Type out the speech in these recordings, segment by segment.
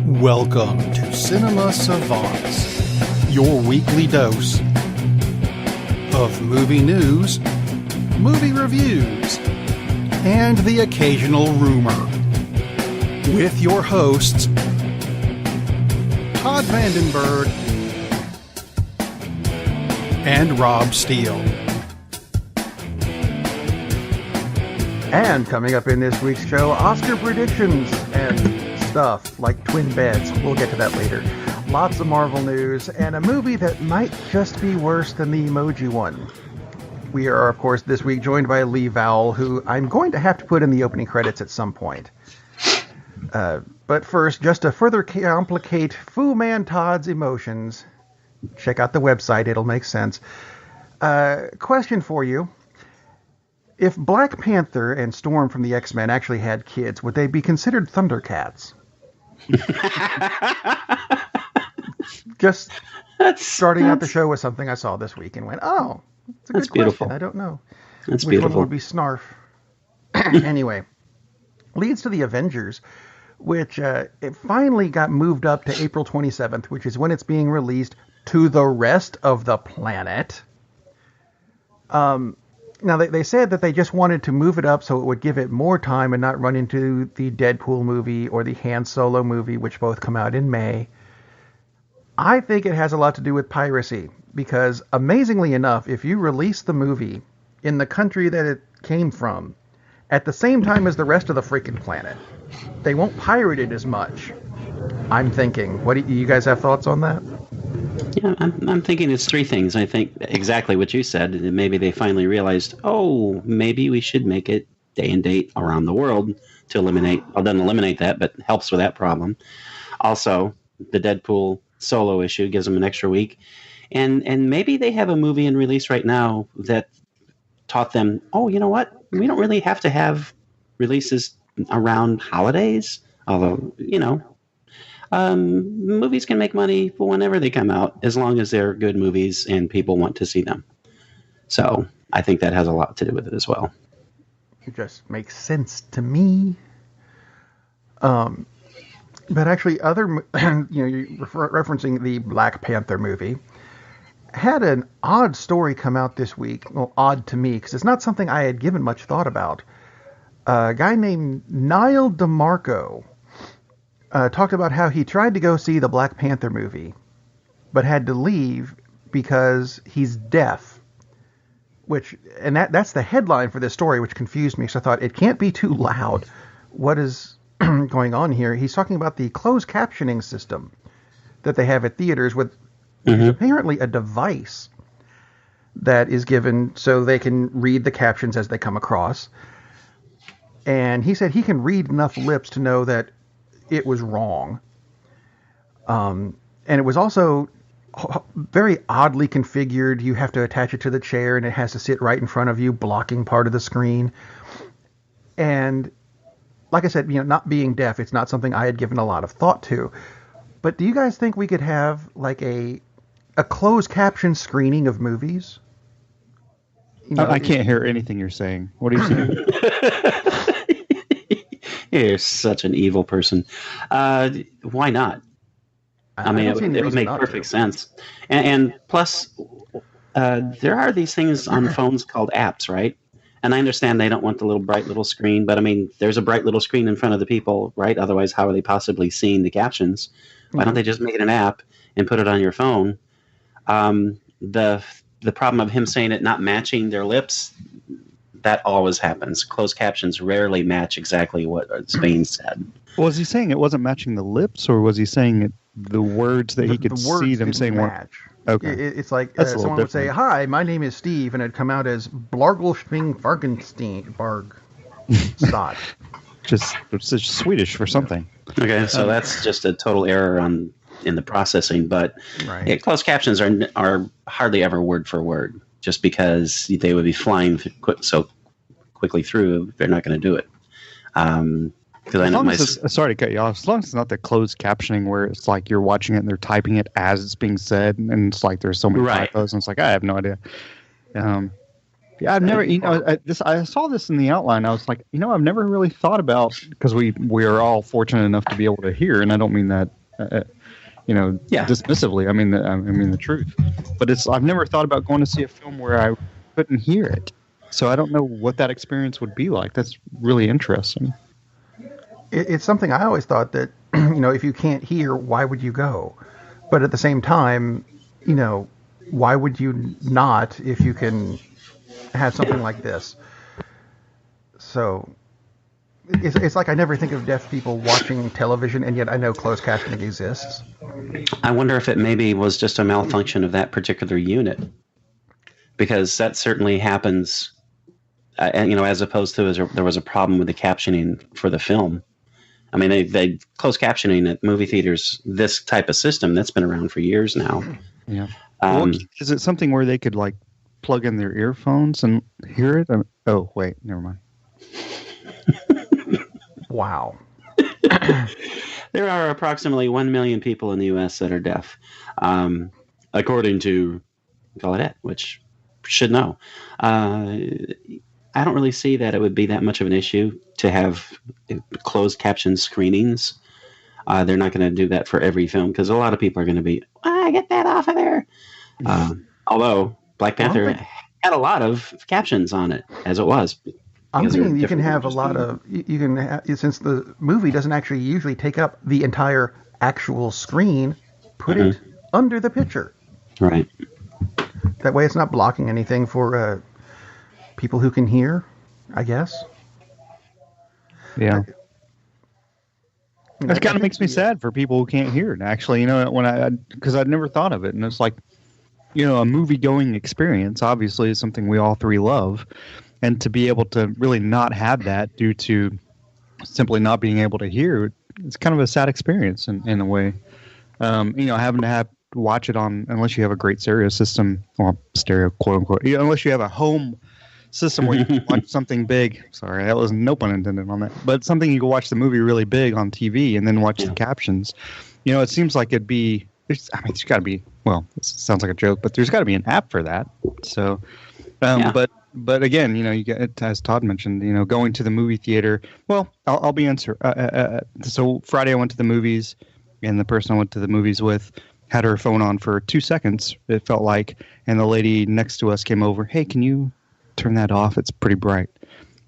Welcome to Cinema-Savants, your weekly dose of movie news, movie reviews, and the occasional rumor. With your hosts, Todd Vandenberg and Rob Steele. And coming up in this week's show, Oscar predictions and stuff like twin beds. We'll get to that later. Lots of Marvel news and a movie that might just be worse than the Emoji one. We are, of course, this week joined by Lee Vowell, who I'm going to have to put in the opening credits at some point. But first, just to further complicate Fu Man Todd's emotions, check out the website. It'll make sense. Question for you. If Black Panther and Storm from the X-Men actually had kids, would they be considered Thundercats? Just starting out the show with something I saw this week and went, oh, it's a good question. I don't know. That's Which beautiful. one would be Snarf? Anyway, leads to the Avengers, which it finally got moved up to April 27th, which is when it's being released to the rest of the planet. Now, they said that they just wanted to move it up so it would give it more time and not run into the Deadpool movie or the Han Solo movie, which both come out in May. I think it has a lot to do with piracy, because amazingly enough, if you release the movie in the country that it came from at the same time as the rest of the freaking planet, they won't pirate it as much. I'm thinking. What do you guys have thoughts on that? Yeah, I'm thinking it's three things. I think exactly what you said. Maybe they finally realized, oh, maybe we should make it day and date around the world to eliminate, well, doesn't eliminate that, but helps with that problem. Also, the Deadpool solo issue gives them an extra week. And maybe they have a movie in release right now that taught them, oh, you know what? We don't really have to have releases around holidays. Although, you know, movies can make money whenever they come out, as long as they're good movies and people want to see them. So I think that has a lot to do with it as well. It just makes sense to me. But actually, referencing the Black Panther movie, had an odd story come out this week. Well, odd to me, because it's not something I had given much thought about. A guy named Niall DeMarco talked about how he tried to go see the Black Panther movie, but had to leave because he's deaf. That's the headline for this story, which confused me. So I thought, it can't be too loud. What is going on here? He's talking about the closed captioning system that they have at theaters with apparently a device that is given so they can read the captions as they come across. And he said he can read enough lips to know that it was wrong. And it was also very oddly configured. You have to attach it to the chair and it has to sit right in front of you, blocking part of the screen. And like I said, not being deaf, it's not something I had given a lot of thought to. But do you guys think we could have like a closed caption screening of movies? I can't hear anything you're saying. What are you saying? You're such an evil person. Why not? I mean, it would make perfect sense. And plus, there are these things on phones called apps, right? And I understand they don't want the little bright little screen, but I mean, there's a bright little screen in front of the people, right? Otherwise, how are they possibly seeing the captions? Why don't they just make it an app and put it on your phone? The problem of him saying it not matching their lips, that always happens. Closed captions rarely match exactly what is being said. Was he saying it wasn't matching the lips, or was he saying the words that he could see them saying match? Okay. It's like someone would say, "Hi, my name is Steve," and it'd come out as Blargelsping Fargenstein Bargstad. Just Swedish for something. Okay, so that's just a total error in the processing, but closed captions are hardly ever word for word, just because they would be flying so quickly through. They're not going to do it. Because I know sorry to cut you off. As long as it's not the closed captioning where it's like you're watching it and they're typing it as it's being said, and it's like there's so many typos, and it's like I have no idea. Yeah, I've never, I saw this in the outline. I was like, I've never really thought about, because we are all fortunate enough to be able to hear, and I don't mean that, dismissively. I mean the truth. But I've never thought about going to see a film where I couldn't hear it. So I don't know what that experience would be like. That's really interesting. It's something I always thought that, if you can't hear, why would you go? But at the same time, why would you not if you can have something like this? So it's like I never think of deaf people watching television, and yet I know closed captioning exists. I wonder if it maybe was just a malfunction of that particular unit, because that certainly happens, as opposed to there was a problem with the captioning for the film. I mean, they closed captioning at movie theaters, this type of system that's been around for years now. Yeah. Is it something where they could like plug in their earphones and hear it? Oh, wait, never mind. Wow. There are approximately 1 million people in the U.S. that are deaf, according to Gallaudet, which should know. I don't really see that it would be that much of an issue to have closed caption screenings. They're not going to do that for every film, because a lot of people are going to be, get that off of there. Although Black Panther had a lot of captions on it, as it was. I'm thinking you can have a lot of, since the movie doesn't actually usually take up the entire actual screen, put it under the picture. Right. That way it's not blocking anything for people who can hear, I guess. Yeah. That kind of makes me sad for people who can't hear it, actually, because I'd never thought of it. And it's like, a movie-going experience, obviously, is something we all three love. And to be able to really not have that due to simply not being able to hear, it's kind of a sad experience in a way. Having to watch it on, unless you have a great stereo system, or stereo, quote unquote, unless you have a home system where you can watch something big. Sorry, that was no pun intended on that. But something you can watch the movie really big on TV and then watch the captions. It seems like it'd be, there's got to be, well, it sounds like a joke, but there's got to be an app for that. So, But again, you get, as Todd mentioned, going to the movie theater. Well, I'll be answer. So Friday I went to the movies, and the person I went to the movies with had her phone on for 2 seconds, it felt like, and the lady next to us came over. Hey, can you turn that off? It's pretty bright.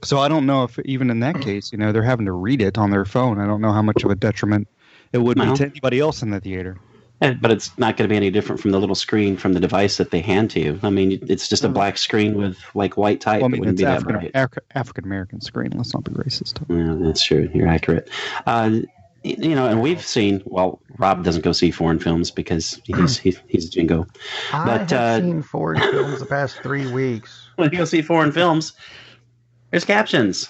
So I don't know if even in that case, they're having to read it on their phone. I don't know how much of a detriment it would be to anybody else in the theater. But it's not going to be any different from the little screen from the device that they hand to you. I mean, it's just a black screen with like white type. Well, I mean, it's African American screen. Let's not be racist. Yeah, that's true. You're accurate. And we've seen. Well, Rob doesn't go see foreign films because he's a jingo. I have seen foreign films the past 3 weeks. When you go see foreign films, there's captions.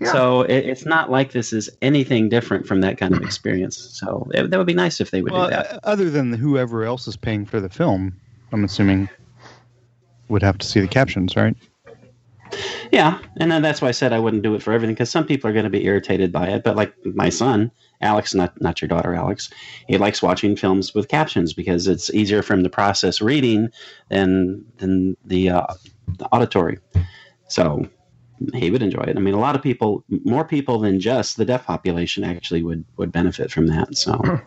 Yeah. So it's not like this is anything different from that kind of experience. So that would be nice if they would do that. Other than whoever else is paying for the film, I'm assuming would have to see the captions, right? Yeah, and then that's why I said I wouldn't do it for everything, because some people are going to be irritated by it. But like my son, Alex, not your daughter, Alex, he likes watching films with captions because it's easier for him to process reading than the auditory. So he would enjoy it. I mean, a lot of people, more people than just the deaf population, actually would benefit from that. So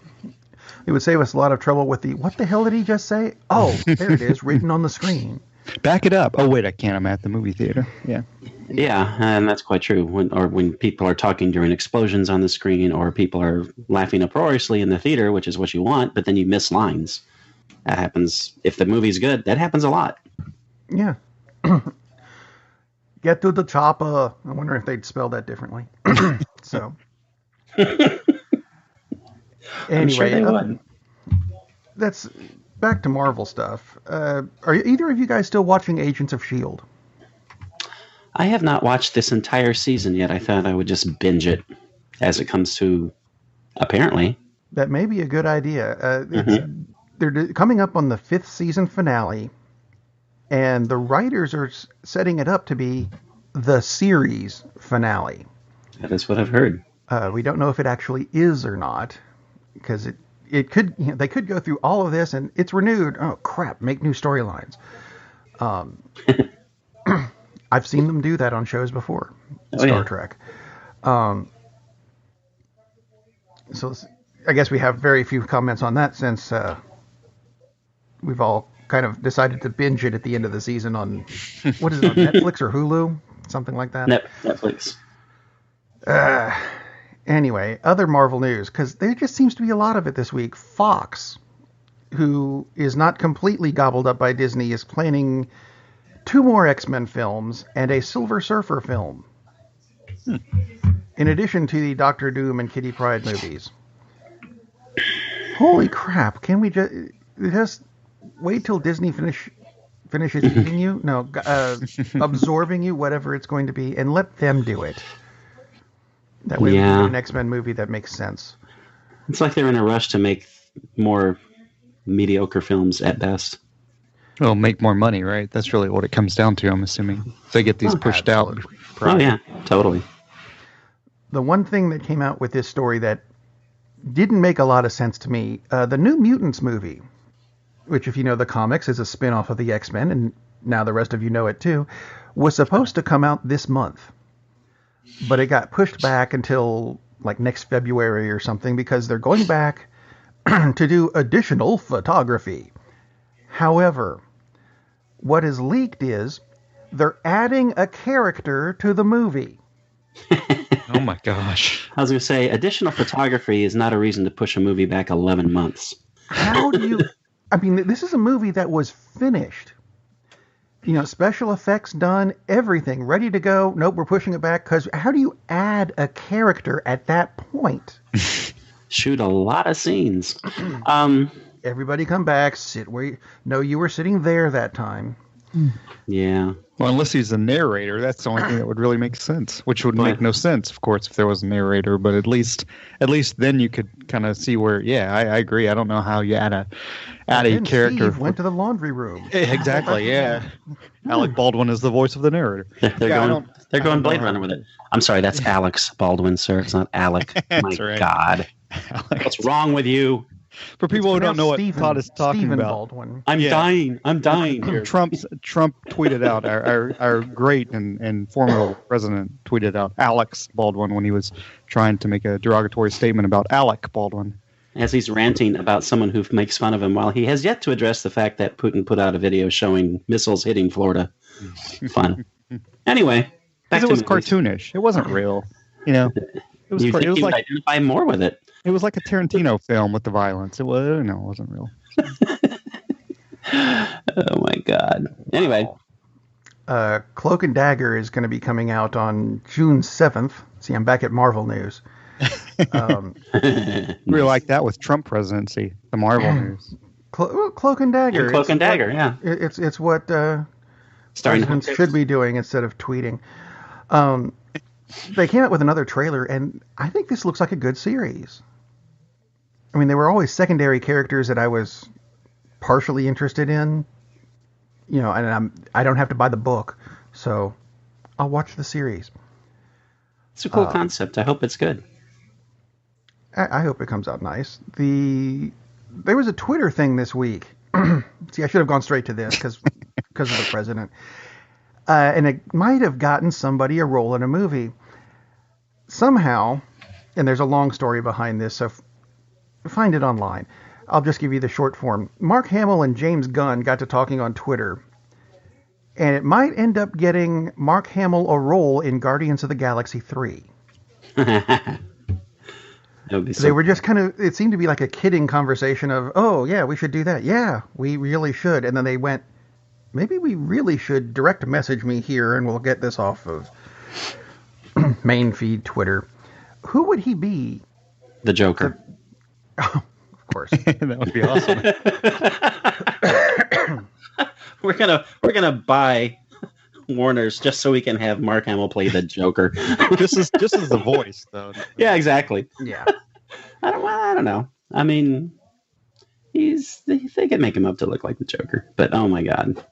it would save us a lot of trouble with what the hell did he just say? Oh, there it is, written on the screen. Back it up. Oh, wait, I can't. I'm at the movie theater. Yeah. Yeah, and that's quite true. When people are talking during explosions on the screen, or people are laughing uproariously in the theater, which is what you want, but then you miss lines. That happens. If the movie's good, that happens a lot. Yeah. Get to the chopper. I wonder if they'd spell that differently. So. Anyway, that's back to Marvel stuff. Are either of you guys still watching Agents of S.H.I.E.L.D.? I have not watched this entire season yet. I thought I would just binge it as it comes to, apparently. That may be a good idea. They're coming up on the 5th season finale. And the writers are setting it up to be the series finale. That is what I've heard. We don't know if it actually is or not, because it could. They could go through all of this and it's renewed. Oh crap! Make new storylines. I've seen them do that on shows before. Star Trek. So I guess we have very few comments on that since we've all kind of decided to binge it at the end of the season on, what is it, on Netflix or Hulu? Something like that? Netflix. Anyway, other Marvel news, because there just seems to be a lot of it this week. Fox, who is not completely gobbled up by Disney, is planning 2 more X-Men films and a Silver Surfer film. In addition to the Doctor Doom and Kitty Pryde movies. Holy crap, can we just wait till Disney finishes eating you? No, absorbing you, whatever it's going to be, and let them do it. That way we can do an X-Men movie that makes sense. It's like they're in a rush to make more mediocre films at best. Well, make more money, right? That's really what it comes down to, I'm assuming. They get these pushed out. Oh, yeah, totally. The one thing that came out with this story that didn't make a lot of sense to me, the New Mutants movie, which, if you know the comics, is a spin-off of the X-Men, and now the rest of you know it too, was supposed to come out this month. But it got pushed back until like next February or something because they're going back to do additional photography. However, what is leaked is they're adding a character to the movie. Oh my gosh. I was going to say, additional photography is not a reason to push a movie back 11 months. How do you... I mean, this is a movie that was finished. You know, special effects done, everything, ready to go. Nope, we're pushing it back. Because how do you add a character at that point? Shoot a lot of scenes. Everybody come back, sit where you... No, you were sitting there that time. Yeah. Well, unless he's a narrator, that's the only thing that would really make sense. Which would make no sense, of course, if there was a narrator. But at least then you could kind of see where. Yeah, I agree. I don't know how you add a character. Steve went to the laundry room. Exactly. Yeah. Alec Baldwin is the voice of the narrator. They're going Blade Runner with it. I'm sorry, that's Alex Baldwin, sir. It's not Alec. My right. God, what's wrong with you? For people who don't know what Todd is talking about, Baldwin. I'm dying here. Trump tweeted out, our great and formidable president tweeted out Alex Baldwin when he was trying to make a derogatory statement about Alec Baldwin. As he's ranting about someone who makes fun of him while he has yet to address the fact that Putin put out a video showing missiles hitting Florida. Fun. Anyway, back to it was cartoonish. It wasn't real. You know, it was like identify more with it. It was like a Tarantino film with the violence. It wasn't real. Oh my God. Anyway. Cloak and Dagger is going to be coming out on June 7th. See, I'm back at Marvel news. We like that with Trump presidency, the Marvel news. Cloak and Dagger. Cloak and Dagger, yeah. It's what presidents should be doing instead of tweeting. They came out with another trailer, and I think this looks like a good series. I mean, they were always secondary characters that I was partially interested in, you know, and I don't have to buy the book, so I'll watch the series. It's a cool concept. I hope it's good. I hope it comes out nice. There was a Twitter thing this week. See, I should have gone straight to this because of the president. And it might have gotten somebody a role in a movie. Somehow, and there's a long story behind this, so find it online. I'll just give you the short form. Mark Hamill and James Gunn got to talking on Twitter, and it might end up getting Mark Hamill a role in Guardians of the Galaxy 3. They were just kind of, it seemed to be like a kidding conversation of, oh, yeah, we should do that. Yeah, we really should. And then they went, maybe we really should direct message me here and we'll get this off of main feed Twitter. Who would he be? The Joker. Oh, of course. That would be awesome. We're gonna buy Warner's just so we can have Mark Hamill play the Joker. Just as the voice, though. Yeah, exactly. Yeah. I don't know. I mean, they can make him up to look like the Joker, but oh my God,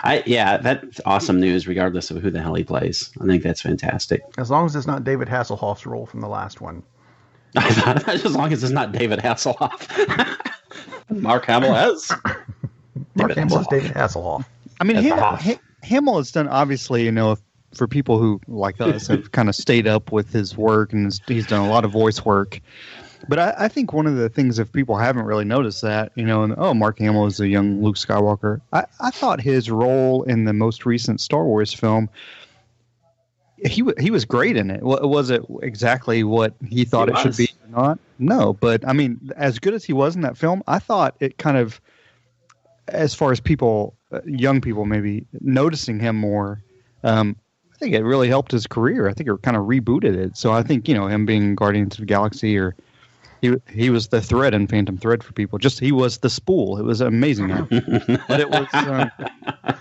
that's awesome news. Regardless of who the hell he plays, I think that's fantastic. As long as it's not David Hasselhoff's role from the last one. As long as it's not David Hasselhoff. Mark Hamill as Mark Hamill is David Hasselhoff. I mean, Hamill has done, obviously, you know, for people who, like us, have kind of stayed up with his work, and he's done a lot of voice work. But I think one of the things, if people haven't really noticed that, Mark Hamill is a young Luke Skywalker. I thought his role in the most recent Star Wars film, he was great in it. Was it exactly what he thought it should be or not? No, but I mean, as good as he was in that film, I thought it kind of, as far as people, young people maybe noticing him more, I think it really helped his career. I think it kind of rebooted it. So I think, him being Guardians of the Galaxy, or he was the thread in Phantom Thread for people. Just he was the spool. It was amazing. But it was,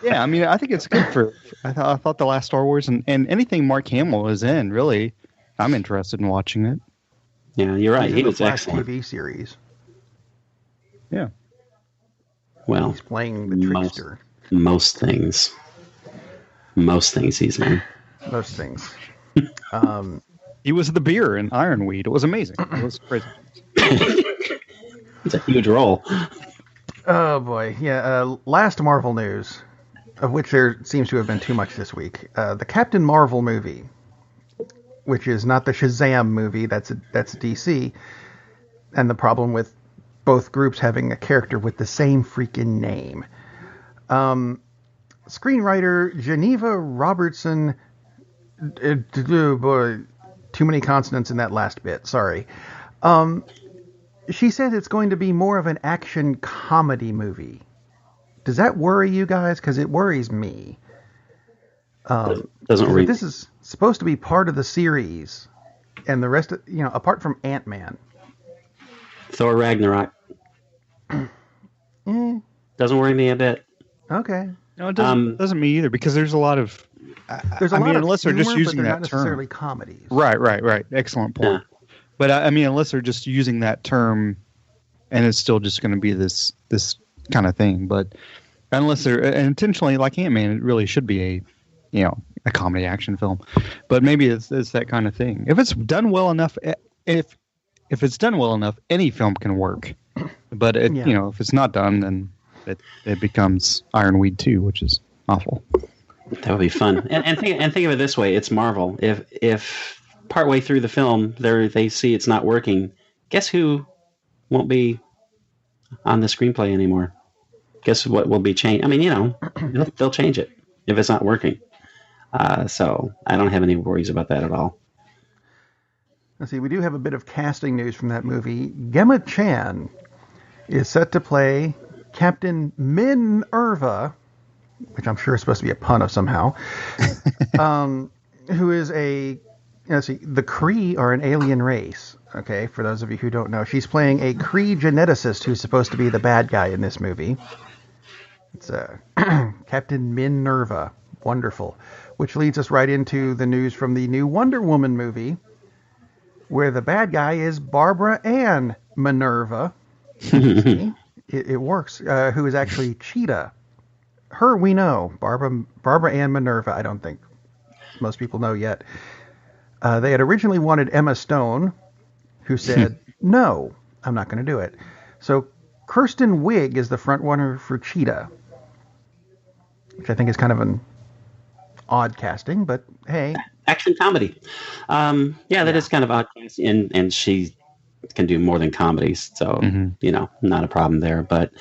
yeah. I mean, I think it's good for. I thought the last Star Wars and anything Mark Hamill is in, really, I'm interested in watching it. Yeah, you're right. He was Flash excellent. TV series. Yeah. Well, he's playing the trickster. Most things he's in. Most things. He was the beer in Ironweed. It was amazing. It was crazy. It's a huge role. Oh, boy. Yeah, last Marvel news, of which there seems to have been too much this week. The Captain Marvel movie, which is not the Shazam movie, that's DC, and the problem with both groups having a character with the same freaking name. Screenwriter Geneva Robertson... boy, too many consonants in that last bit, sorry. She said it's going to be more of an action comedy movie. Does that worry you guys? Because it worries me. Doesn't worry. This is supposed to be part of the series, and the rest of, apart from Ant-Man. Thor Ragnarok. Doesn't worry me a bit. Okay. No, it doesn't me either, because there's a lot of... unless they're just using that term. Not necessarily comedies. Right. Excellent point. Yeah. But unless they're just using that term, and it's still just going to be this kind of thing. But unless they're intentionally, like Ant-Man, it really should be a comedy action film. But maybe it's that kind of thing. If it's done well enough, if it's done well enough, any film can work. But if it's not done, then it becomes Ironweed 2, which is awful. That would be fun. And think of it this way: it's Marvel. If partway through the film they see it's not working, guess who won't be on the screenplay anymore? Guess what will be changed? I mean, they'll change it if it's not working. So I don't have any worries about that at all. Let's see. We do have a bit of casting news from that movie. Gemma Chan is set to play Captain Minerva, which I'm sure is supposed to be a pun of somehow, who is the Kree are an alien race. Okay, for those of you who don't know, she's playing a Kree geneticist who's supposed to be the bad guy in this movie. It's Captain Minerva. Wonderful. Which leads us right into the news from the new Wonder Woman movie, where the bad guy is Barbara Ann Minerva. It works. Who is actually Cheetah. Her we know. Barbara Ann Minerva, I don't think most people know yet. They had originally wanted Emma Stone, who said, no, I'm not going to do it. So Kristen Wiig is the front runner for Cheetah, which I think is kind of an odd casting, but hey. Action comedy. That is kind of odd casting, and she can do more than comedies, so, not a problem there. But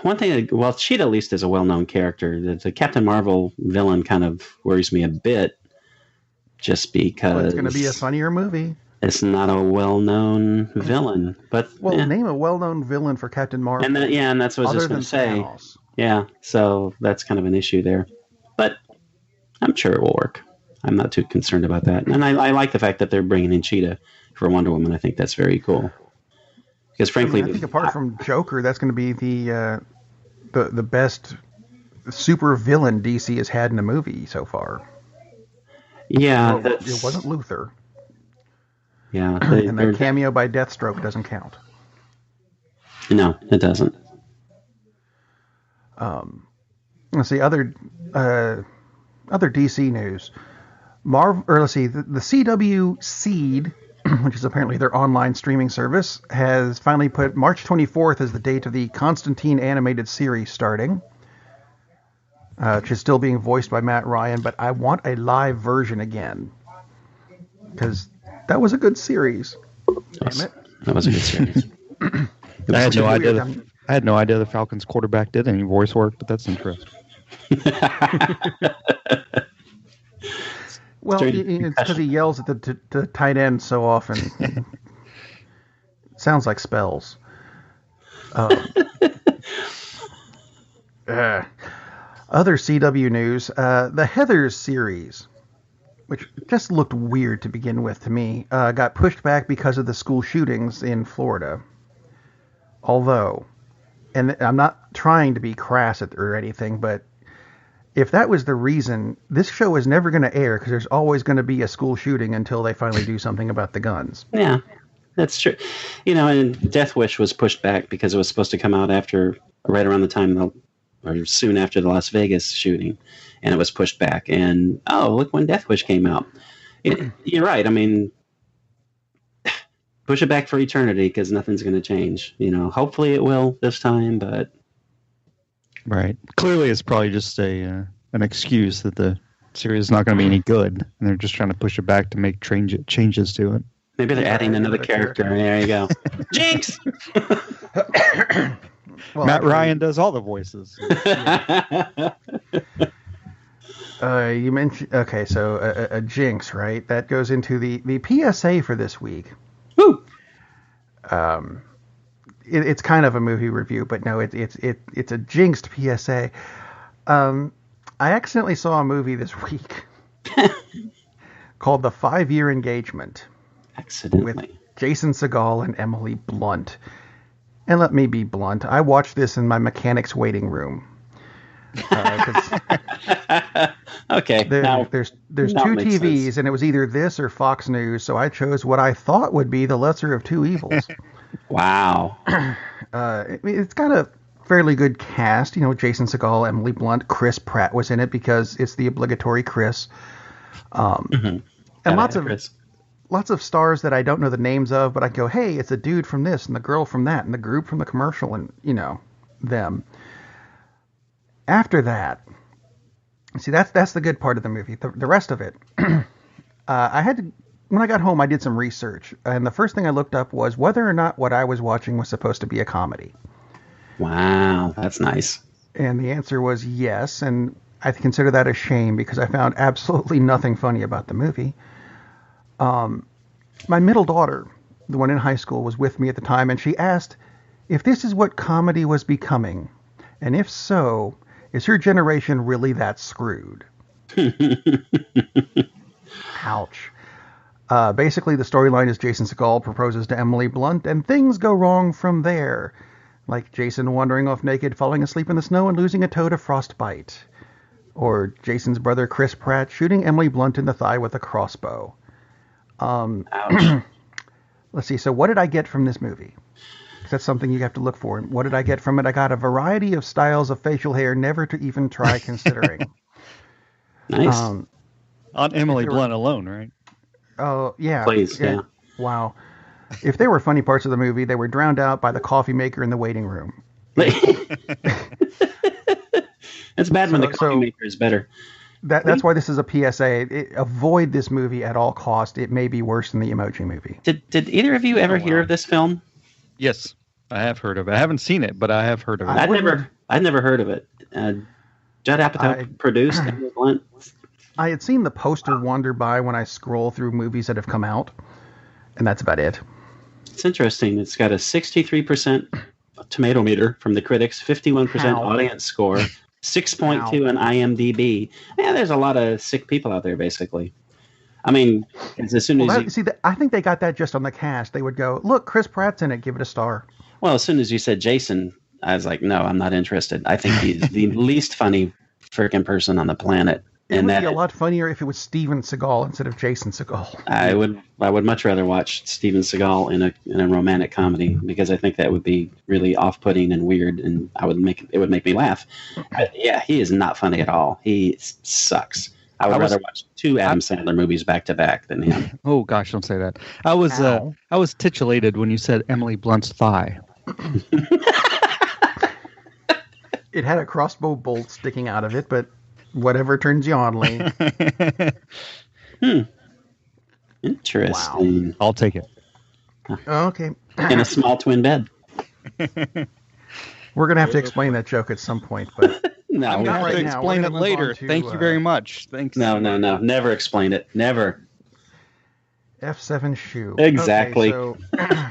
one thing, Cheetah at least is a well-known character. The Captain Marvel villain kind of worries me a bit, just because it's going to be a funnier movie. It's not a well-known villain, but name a well-known villain for Captain Marvel. And that's what I was just going to say. Thanos. Yeah, so that's kind of an issue there, but I'm sure it will work. I'm not too concerned about that, and I like the fact that they're bringing in Cheetah for Wonder Woman. I think that's very cool. Because frankly, I think apart from Joker, that's going to be the best super villain DC has had in a movie so far. Yeah, it wasn't Luthor. Yeah, and that cameo by Deathstroke doesn't count. No, it doesn't. Let's see other DC news. The CW Seed, which is apparently their online streaming service, has finally put March 24th as the date of the Constantine animated series starting. which is still being voiced by Matt Ryan, but I want a live version again because that was a good series. Damn it. That was a good series. I had no idea the Falcons quarterback did any voice work, but that's interesting. Well, it's because he yells at the tight end so often. It sounds like spells. Other CW news, the Heathers series, which just looked weird to begin with to me, got pushed back because of the school shootings in Florida. Although, and I'm not trying to be crass or anything, but if that was the reason, this show is never going to air because there's always going to be a school shooting until they finally do something about the guns. Yeah, that's true. And Death Wish was pushed back because it was supposed to come out right around the time or soon after the Las Vegas shooting, and it was pushed back. And look when Death Wish came out. You're right. I mean, push it back for eternity because nothing's going to change. Hopefully it will this time, but. Right. Clearly, it's probably just an excuse that the series is not going to be any good, and they're just trying to push it back to make changes to it. Maybe they're adding another character. There you go. Jinx! Well, Matt Ryan does all the voices. You mentioned... Okay, so a Jinx, right? That goes into the PSA for this week. Woo! It's kind of a movie review, but no, it's a jinxed PSA. I accidentally saw a movie this week called The 5-Year Engagement. Accidentally. With Jason Segel and Emily Blunt. And let me be blunt, I watched this in my mechanic's waiting room. Okay. There's two TVs, sense. And it was either this or Fox News, so I chose what I thought would be the lesser of two evils. Wow. It's got a fairly good cast. Jason Segel, Emily Blunt, Chris Pratt was in it because it's the obligatory Chris. And lots of stars that I don't know the names of, but I go, hey, it's a dude from this and the girl from that and the group from the commercial and, them. After that, see, that's the good part of the movie. The rest of it, when I got home, I did some research, and the first thing I looked up was whether or not what I was watching was supposed to be a comedy. Wow, that's nice. And the answer was yes, and I consider that a shame because I found absolutely nothing funny about the movie. My middle daughter, the one in high school, was with me at the time, and she asked if this is what comedy was becoming, and if so, is her generation really that screwed? Ouch. Basically, the storyline is Jason Segel proposes to Emily Blunt, and things go wrong from there. Like Jason wandering off naked, falling asleep in the snow, and losing a toe to frostbite. Or Jason's brother Chris Pratt shooting Emily Blunt in the thigh with a crossbow. Ouch. Let's see, so what did I get from this movie? That's something you have to look for. What did I get from it? I got a variety of styles of facial hair never to even try considering. Nice. On Emily Blunt alone, right? Oh, yeah. Please, yeah. Wow. If there were funny parts of the movie, they were drowned out by the coffee maker in the waiting room. It's bad when the coffee maker is better. That's why this is a PSA. Avoid this movie at all cost. It may be worse than the Emoji Movie. Did either of you ever hear of this film? Yes, I have heard of it. I haven't seen it, but I have heard of it. I'd never heard of it. Judd Apatow produced Emily Blunt. I had seen the poster wander by when I scroll through movies that have come out, and that's about it. It's interesting. It's got a 63% tomato meter from the critics, 51% audience score, 6.2 on IMDb. Yeah, there's a lot of sick people out there, basically. I mean, as soon as I think they got that just on the cast. They would go, look, Chris Pratt's in it, give it a star. Well, as soon as you said Jason, I was like, no, I'm not interested. I think he's the least funny freaking person on the planet. It would be a lot funnier if it was Steven Seagal instead of Jason Seagal. I would much rather watch Steven Seagal in a romantic comedy because I think that would be really off-putting and weird, and it would make me laugh. Yeah, he is not funny at all. He sucks. I would rather watch two Adam Sandler movies back to back than him. Oh gosh, don't say that. I was titillated when you said Emily Blunt's thigh. It had a crossbow bolt sticking out of it, but whatever turns you on, Lee. Interesting. Wow. I'll take it. Okay. In a small twin bed. We're going to have to explain that joke at some point, but No, I'm we going to have to now. explain We're it gonna move later. on to, Thank you very much. Thanks. No. Never explain it. Never. F7 shoe. Exactly. Okay, so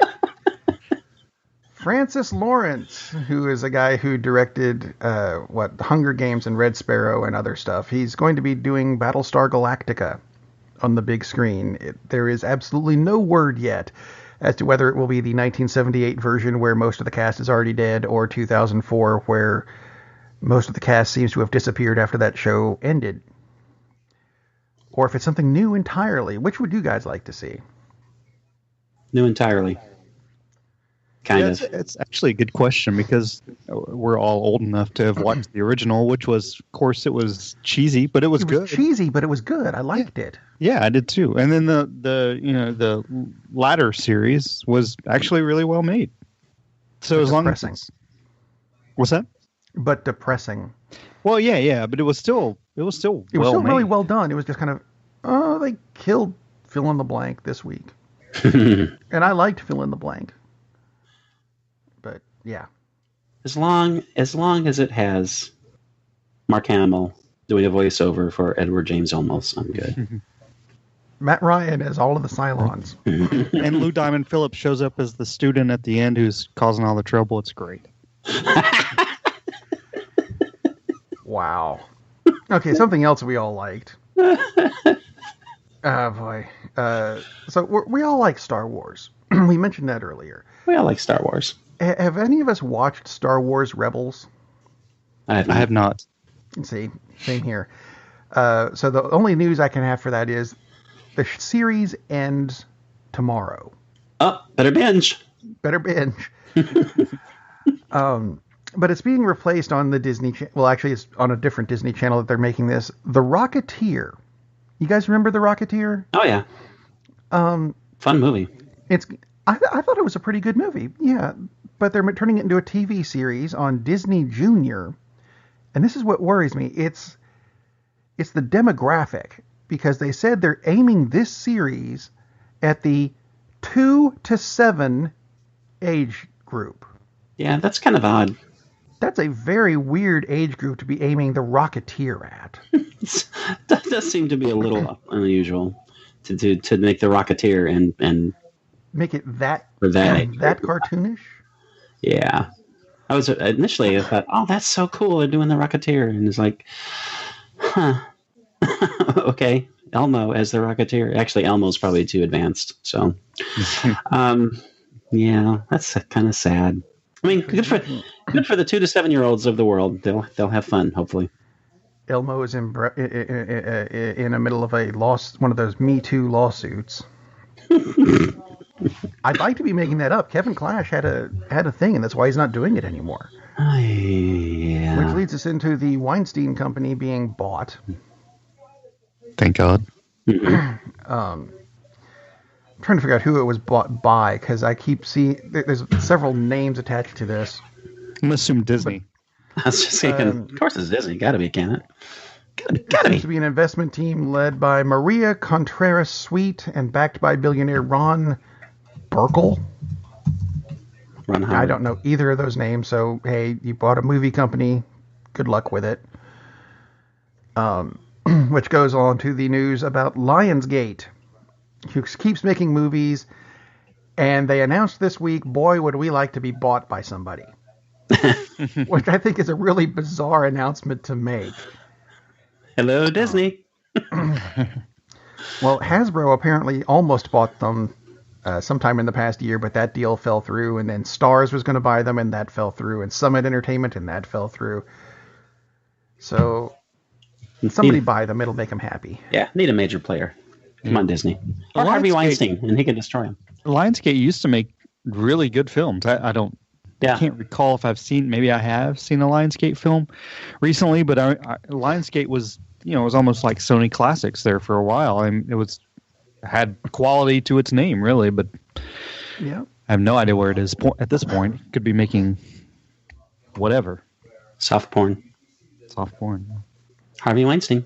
Francis Lawrence, who is a guy who directed Hunger Games and Red Sparrow and other stuff, he's going to be doing Battlestar Galactica on the big screen. There is absolutely no word yet as to whether it will be the 1978 version where most of the cast is already dead, or 2004 where most of the cast seems to have disappeared after that show ended. Or if it's something new entirely. Which would you guys like to see? New entirely. Kind of. It's actually a good question because we're all old enough to have watched the original, which was, of course, it was cheesy, but it was good. Cheesy, but it was good. I liked it. Yeah, I did too. And then the latter series was actually really well made. So But as long depressing. as what's that? But depressing. Well, yeah, but it was still It was well still made. really well done. It was just kind of, they killed fill in the blank this week. And I liked fill in the blank. But yeah. As long as it has Mark Hamill doing a voiceover for Edward James Olmos, I'm good. Matt Ryan as all of the Cylons. And Lou Diamond Phillips shows up as the student at the end who's causing all the trouble. It's great. Wow. Okay, something else we all liked. Oh boy. So we all like Star Wars. We mentioned that earlier. We all like Star Wars. Have any of us watched Star Wars Rebels? I have not. See, same here. So the only news I can have for that is the series ends tomorrow. Oh, better binge. Better binge. But it's being replaced on the Disney Channel. Well, actually, it's on a different Disney Channel that they're making this. The Rocketeer. You guys remember The Rocketeer? Oh, yeah. Fun movie. I thought it was a pretty good movie. Yeah. But they're turning it into a TV series on Disney Junior. And this is what worries me. It's the demographic. Because they said they're aiming this series at the 2 to 7 age group. Yeah, that's kind of odd. That's a very weird age group to be aiming the Rocketeer at. That does seem to be a little unusual to make the Rocketeer and make it that cartoonish. Yeah, I was initially I thought, oh, that's so cool. They're doing the Rocketeer, and it's like, huh, okay, Elmo as the Rocketeer. Actually, Elmo's probably too advanced. So, yeah, that's kind of sad. I mean, good for the 2 to 7 year olds of the world. They'll have fun, hopefully. Elmo is in the middle of one of those Me Too lawsuits. I'd like to be making that up. Kevin Clash had a thing, and that's why he's not doing it anymore. Yeah. Which leads us into the Weinstein Company being bought. Thank God. I'm trying to figure out who it was bought by, because I keep seeing there's several names attached to this. I'm gonna assume Disney. I was just thinking, of course it's Disney. Gotta be, can it? Gotta Seems be. to be an investment team led by Maria Contreras-Sweet and backed by billionaire Ron Burkle. Ron Howard. I don't know either of those names, so hey, you bought a movie company. Good luck with it. Which goes on to the news about Lionsgate, who keeps making movies, and they announced this week, boy, would we like to be bought by somebody. Which I think is a really bizarre announcement to make. Hello, Disney. Well, Hasbro apparently almost bought them sometime in the past year, but that deal fell through, and then Starz was going to buy them, and that fell through, and Summit Entertainment, and that fell through. So somebody buy them, it'll make them happy. Yeah, need a major player. Come on, Disney. Or Harvey Weinstein, and he can destroy him. Lionsgate used to make really good films. I can't recall if maybe I have seen a Lionsgate film recently, but Lionsgate was almost like Sony Classics there for a while. It had quality to its name, really, but yeah, I have no idea where it is at this point. It could be making whatever. Soft porn. Soft porn. Harvey Weinstein.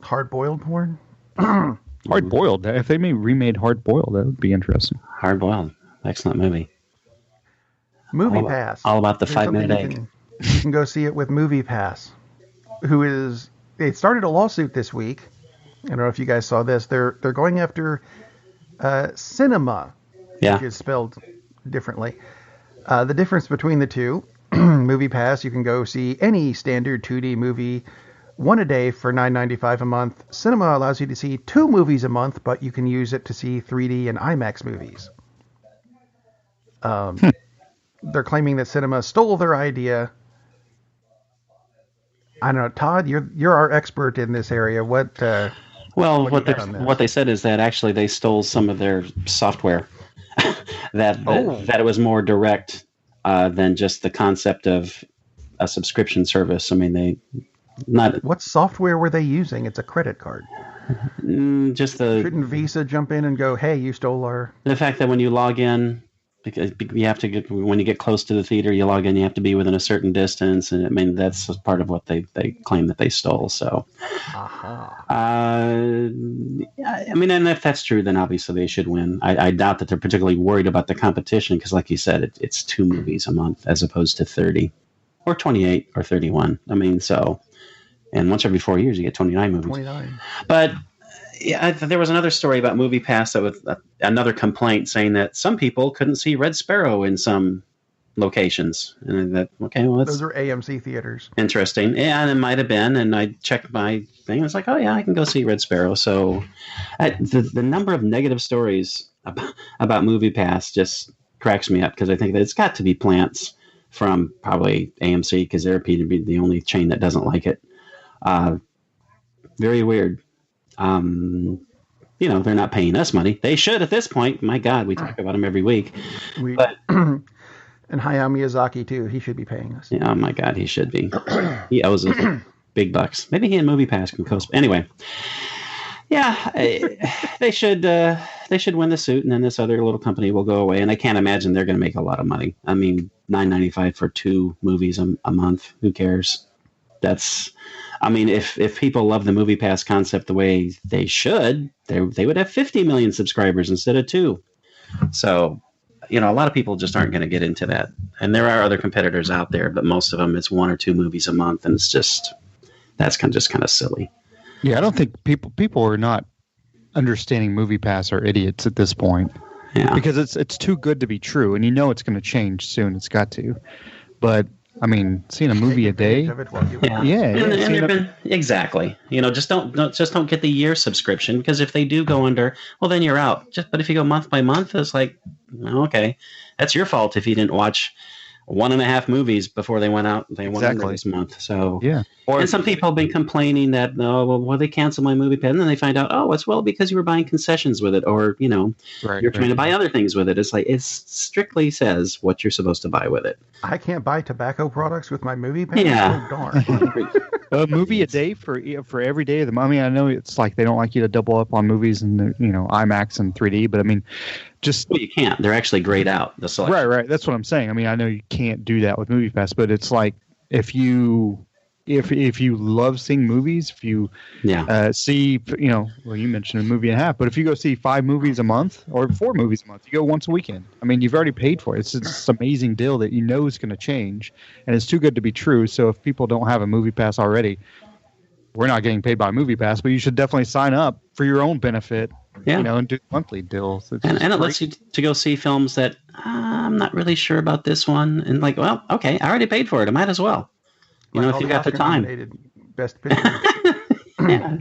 Hard-boiled porn? Hard boiled. If they remade Hard Boiled, that would be interesting. Hard boiled. Excellent movie. Movie Pass. All about the There's 5-minute egg. You can go see it with Movie Pass. They started a lawsuit this week. I don't know if you guys saw this. They're going after cinema, which is spelled differently. The difference between the two, Movie Pass, you can go see any standard 2D movie one a day for $9.95 a month. Cinema allows you to see 2 movies a month, but you can use it to see 3D and IMAX movies. They're claiming that Cinema stole their idea. I don't know, Todd, you're our expert in this area. What they said is that actually they stole some of their software. that it was more direct than just the concept of a subscription service. I mean, what software were they using? It's a credit card. Shouldn't Visa jump in and go, "Hey, you stole our"? The fact that when you log in, because you have to when you get close to the theater, you log in, you have to be within a certain distance, and I mean that's part of what they claim that they stole. So, I mean, and if that's true, then obviously they should win. I doubt that they're particularly worried about the competition because, like you said, it's 2 movies a month as opposed to 30 or 28 or 31. I mean, so, and once every 4 years you get 29 movies. 29. But yeah, there was another story about Movie Pass that was another complaint saying that some people couldn't see Red Sparrow in some locations. And those are AMC theaters. Interesting. Yeah, and it might have been. And I checked my thing. And it's like, oh yeah, I can go see Red Sparrow. So the number of negative stories about Movie Pass just cracks me up because I think that it's got to be plants from probably AMC because they're appear to be the only chain that doesn't like it. Very weird. They're not paying us money. They should at this point. My God, we talk about them every week. And Hayao Miyazaki too. He should be paying us. Yeah, oh my God, he should be. He owes us big bucks. Maybe he and Movie Pass can coast. Anyway, yeah, they should win the suit, and then this other little company will go away. And I can't imagine they're going to make a lot of money. I mean, $9.95 for 2 movies a month. Who cares? If people love the Movie Pass concept the way they should, they would have 50 million subscribers instead of 2. So, a lot of people just aren't going to get into that. And there are other competitors out there, but most of them it's 1 or 2 movies a month, and it's that's kind of silly. Yeah, I don't think people are not understanding Movie Pass are idiots at this point. Yeah, because it's too good to be true, and it's going to change soon. It's got to, but. I mean, seeing a movie a day. Exactly. Just don't get the year subscription because if they do go under, well, then you're out. But if you go month by month, it's like, okay, that's your fault if you didn't watch 1.5 movies before they went out. They went under this month. So yeah. And some people have been complaining that they cancel my Movie Pass, and then they find out, it's because you were buying concessions with it, or you're trying to buy other things with it. It's like it strictly says what you're supposed to buy with it. I can't buy tobacco products with my Movie Pass. Yeah. Oh, darn. A movie a day for every day of the month. I mean, I know it's like they don't like you to double up on movies and IMAX and 3D, but I mean, you can't. They're actually grayed out. The selection. Right. That's what I'm saying. I mean, I know you can't do that with Movie Pass, but it's like if you love seeing movies, if you see, you mentioned a movie and a half, but if you go see 5 movies a month or 4 movies a month, you go once a weekend. I mean, you've already paid for it. It's this amazing deal that is going to change, and it's too good to be true. So if people don't have a Movie Pass already, we're not getting paid by Movie Pass, but you should definitely sign up for your own benefit. And do monthly deals. And it lets you to go see films that I'm not really sure about this one, and like, well, okay, I already paid for it. I might as well. If you got the time. Best picture. Yeah.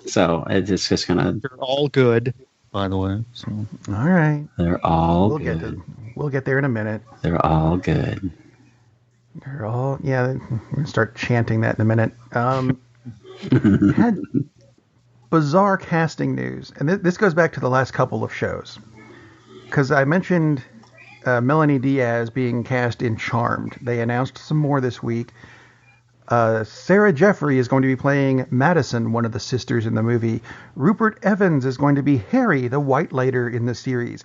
So it's just gonna. They're all good, by the way. So. All right. They're all good. We'll get there in a minute. They're all good. They're all We're gonna start chanting that in a minute. Had bizarre casting news, and this goes back to the last couple of shows, because I mentioned Melanie Diaz being cast in Charmed. They announced some more this week. Sarah Jeffrey is going to be playing Madison, one of the sisters in the movie. Rupert Evans is going to be Harry, the White Lighter in the series.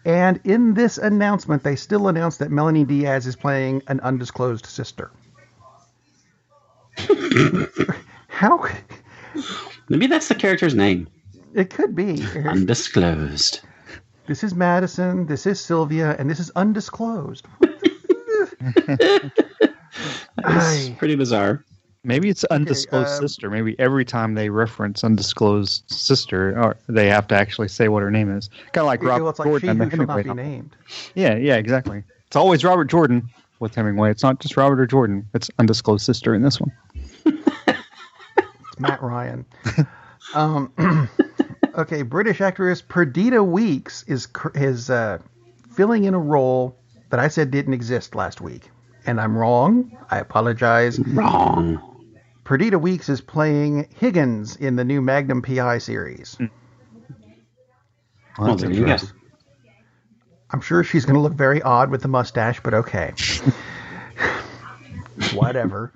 And in this announcement, they still announced that Melanie Diaz is playing an undisclosed sister. How? Maybe that's the character's name. It could be. Undisclosed. This is Madison, this is Sylvia, and this is undisclosed. It's pretty bizarre. Maybe it's undisclosed sister. Maybe every time they reference undisclosed sister, or they have to actually say what her name is. Kind of like Robert Jordan. She who shall not be named. Yeah, exactly. It's always Robert Jordan with Hemingway. It's not just Robert or Jordan. It's undisclosed sister in this one. It's Matt Ryan. Okay, British actress Perdita Weeks is filling in a role that I said didn't exist last week. And I'm wrong. I apologize. Wrong. Perdita Weeks is playing Higgins in the new Magnum PI series. Well, there you go. I'm sure she's going to look very odd with the mustache, but okay. Whatever.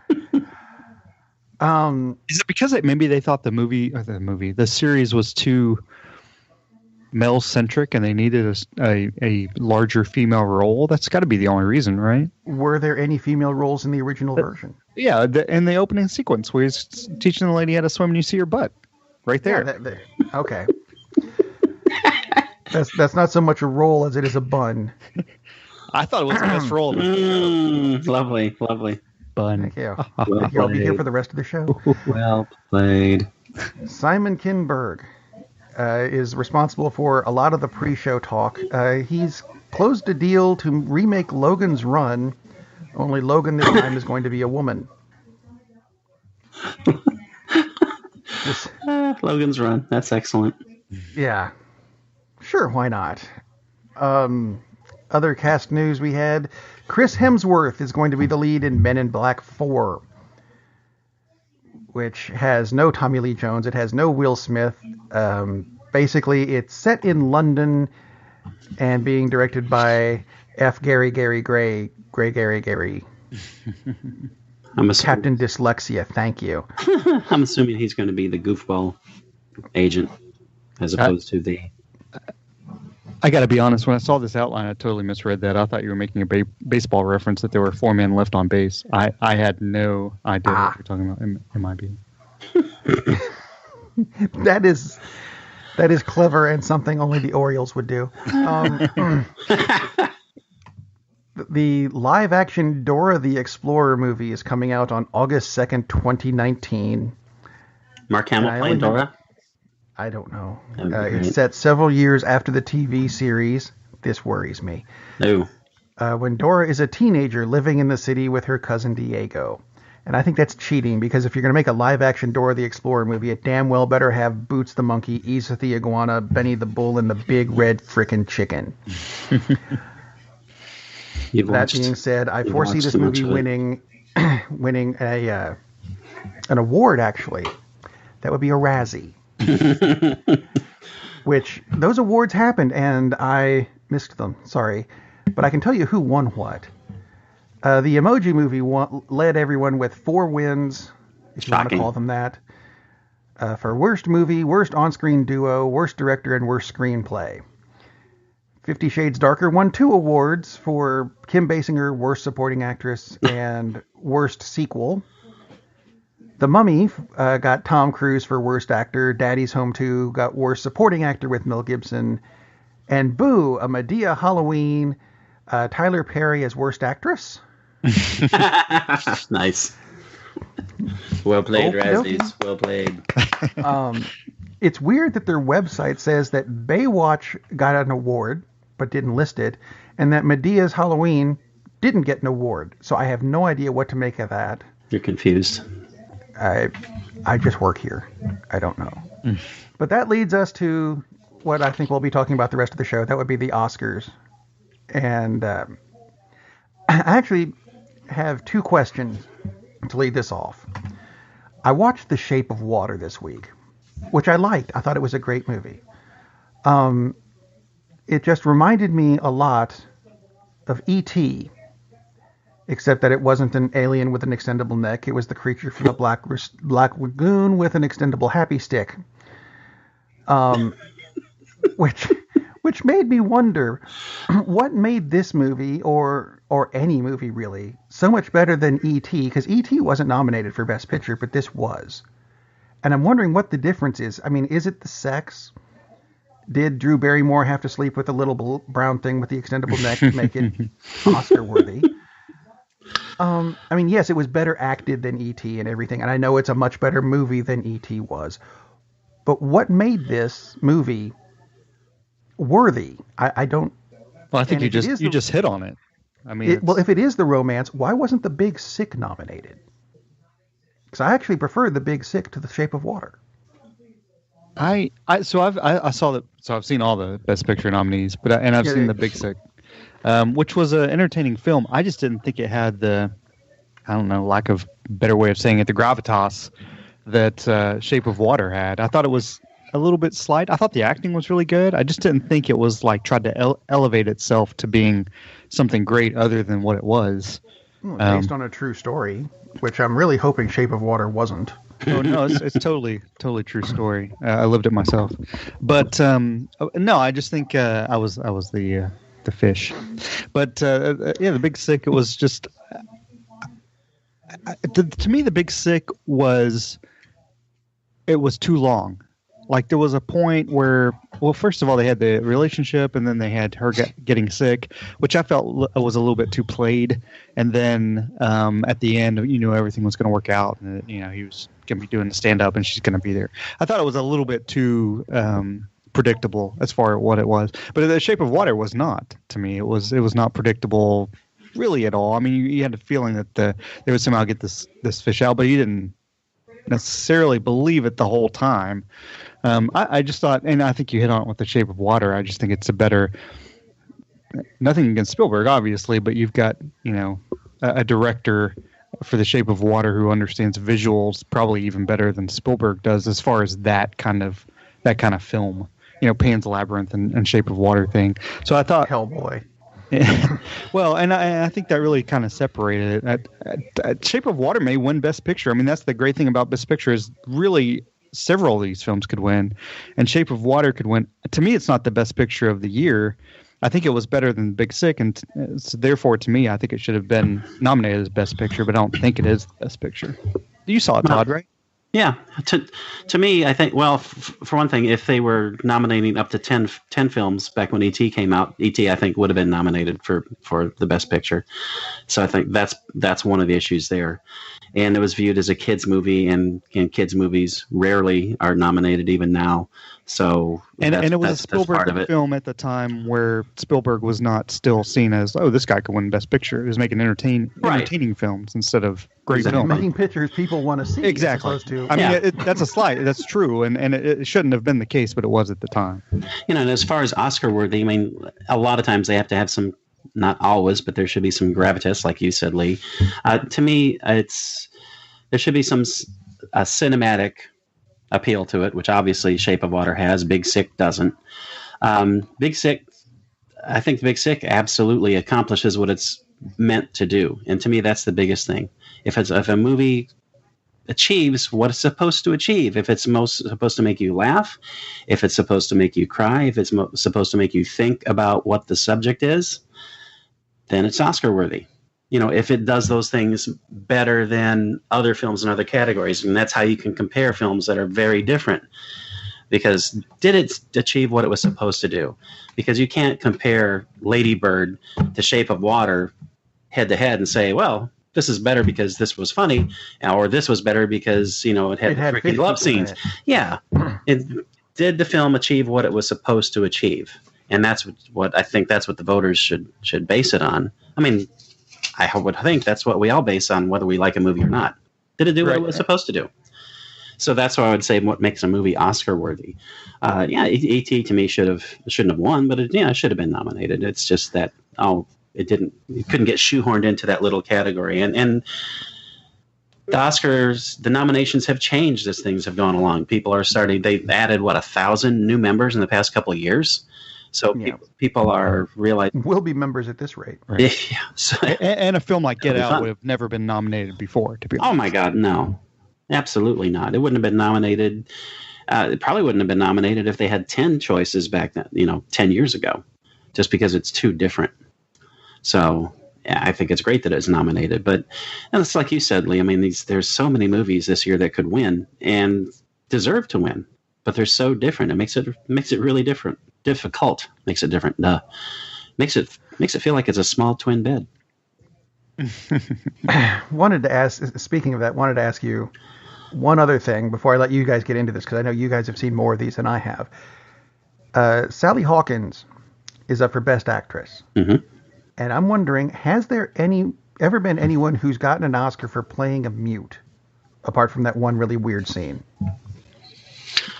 Is it because maybe they thought the series was too male-centric and they needed a larger female role? That's got to be the only reason, right? Were there any female roles in the original version? Yeah, in the opening sequence where he's teaching the lady how to swim and you see her butt. Right there. Yeah, okay. That's not so much a role as it is a bun. I thought it was the best role. Lovely. Bun. Thank you. Thank you. I'll be here for the rest of the show. Well played. Simon Kinberg is responsible for a lot of the pre-show talk. He's closed a deal to remake Logan's Run, only Logan this time is going to be a woman. Logan's Run. That's excellent. Yeah. Sure, why not? Other cast news we had. Chris Hemsworth is going to be the lead in Men in Black 4, which has no Tommy Lee Jones. It has no Will Smith. Basically, it's set in London and being directed by Gary. Captain Dyslexia, thank you. I'm assuming he's going to be the goofball agent as opposed to the... I got to be honest, when I saw this outline, I totally misread that. I thought you were making a baseball reference that there were 4 men left on base. I had no idea what you're talking about. MIB. That is clever and something only the Orioles would do. The live-action Dora the Explorer movie is coming out on August 2nd, 2019. Mark Hamill playing Dora? I don't know. It's set several years after the TV series. This worries me. No. When Dora is a teenager living in the city with her cousin Diego. And I think that's cheating, because if you're going to make a live-action Dora the Explorer movie, it damn well better have Boots the Monkey, Isa the Iguana, Benny the Bull, and the Big Red Frickin' Chicken. That being said, I foresee this movie winning an award, actually. That would be a Razzie. Which, those awards happened, and I missed them. Sorry. But I can tell you who won what. The Emoji Movie led everyone with 4 wins, if you want to call them that. For Worst Movie, Worst On-Screen Duo, Worst Director, and Worst Screenplay. 50 Shades Darker won 2 awards for Kim Basinger, Worst Supporting Actress, and Worst Sequel. The Mummy got Tom Cruise for Worst Actor. Daddy's Home 2 got Worst Supporting Actor with Mel Gibson. And Boo, a Medea Halloween, Tyler Perry as Worst Actress. Nice. Well played, Razzies. Well played. It's weird that their website says that Baywatch got an award, but didn't list it, and that Medea's Halloween didn't get an award. So I have no idea what to make of that. You're confused. I just work here. I don't know. But that leads us to what I think we'll be talking about the rest of the show. That would be the Oscars. And I actually have 2 questions to lead this off. I watched The Shape of Water this week, which I liked. I thought it was a great movie. It just reminded me a lot of E.T., except that it wasn't an alien with an extendable neck. It was the creature from the Black Lagoon with an extendable happy stick. Which Which made me wonder, what made this movie, or any movie really, so much better than E.T.? Because E.T. wasn't nominated for Best Picture, but this was. And I'm wondering what the difference is. I mean, is it the sex? Did Drew Barrymore have to sleep with a little brown thing with the extendable neck to make it Oscar-worthy? I mean, yes, it was better acted than E.T. and everything, and I know it's a much better movie than E.T. was. But what made this movie worthy? I don't. Well, I think you just hit on it. I mean, if it is the romance, why wasn't The Big Sick nominated? Because I actually prefer The Big Sick to The Shape of Water. I saw that. So I've seen all the Best Picture nominees, I've seen The Big Sick, which was an entertaining film. I just didn't think it had the, I don't know, lack of better way of saying it, the gravitas that Shape of Water had. I thought it was a little bit slight. I thought the acting was really good. I just didn't think it was like tried to elevate itself to being something great other than what it was. Based on a true story, which I'm really hoping Shape of Water wasn't. Oh no, it's totally true story. I lived it myself. But no, I just think I was the fish. But The Big Sick, it was just to me The Big Sick was too long. Like there was a point where, well, first of all, they had the relationship, and then they had her getting sick, which I felt was a little bit too played. And then at the end, everything was going to work out, and he was going to be doing the stand up, and she's going to be there. I thought it was a little bit too predictable as far as what it was. But The Shape of Water was not, to me. It was not predictable really at all. I mean, you had a feeling that they would somehow get this fish out, but you didn't necessarily believe it the whole time. I just thought, and I think you hit on it with The Shape of Water. I just think it's a better. Nothing against Spielberg, obviously, but you've got a director for The Shape of Water who understands visuals probably even better than Spielberg does as far as that kind of film. Pan's Labyrinth and Shape of Water thing. So I thought Hellboy. Well, and I think that really kind of separated it. Shape of Water may win Best Picture. I mean, that's the great thing about Best Picture is really several of these films could win, and Shape of Water could win. To me, it's not the Best Picture of the year. I think it was better than Big Sick, and so therefore, to me, I think it should have been nominated as Best Picture, but I don't think it is the Best Picture. You saw it, Todd, right? Yeah. To me, I think, well, for one thing, if they were nominating up to 10 films back when E.T. came out, E.T. I think would have been nominated for the Best Picture. So I think that's one of the issues there. And it was viewed as a kids movie, and kids movies rarely are nominated even now. So and it was a Spielberg film at the time where Spielberg was not still seen as, oh, this guy could win Best Picture. He was making entertaining films instead of great films. Making pictures people want to see. Exactly. I mean, that's a slight. That's true, and it shouldn't have been the case, but it was at the time. And as far as Oscar worthy, I mean, a lot of times they have to have some. Not always, but there should be some gravitas, like you said, Lee. To me, there should be some cinematic appeal to it, which obviously Shape of Water has. Big Sick doesn't. Big Sick, I think Big Sick absolutely accomplishes what it's meant to do, and to me, that's the biggest thing. If a movie achieves what it's supposed to achieve, if it's supposed to make you laugh, if it's supposed to make you cry, if it's supposed to make you think about what the subject is, then it's Oscar worthy. If it does those things better than other films in other categories, and that's how you can compare films that are very different. Because did it achieve what it was supposed to do? Because you can't compare Lady Bird to Shape of Water head to head and say, well, this is better because this was funny, or this was better because it had freaking love scenes. Yeah, did the film achieve what it was supposed to achieve? And that's what I think. That's what the voters should base it on. I mean, I would think that's what we all base on whether we like a movie or not. Did it do what it was supposed to do? So that's what I would say. What makes a movie Oscar worthy? E.T. to me shouldn't have won, but it should have been nominated. It's just that it didn't. It couldn't get shoehorned into that little category. And the Oscars, the nominations have changed as things have gone along. People are starting. They've added 1,000 new members in the past couple of years. So people are realizing we'll be members at this rate. Right? Yeah. So, and a film like Get Out would have never been nominated before. To be honest. Oh my God, no, absolutely not. It wouldn't have been nominated. It probably wouldn't have been nominated if they had 10 choices back then, 10 years ago, just because it's too different. So yeah, I think it's great that it's nominated. But it's like you said, Lee, I mean, there's so many movies this year that could win and deserve to win, but they're so different. It makes it really different. Difficult. Makes it different. Makes it feel like it's a small twin bed. Wanted to ask you one other thing before I let you guys get into this, because I know you guys have seen more of these than I have. Sally Hawkins is up for Best Actress. Mm-hmm. And I'm wondering, has there ever been anyone who's gotten an Oscar for playing a mute, apart from that one really weird scene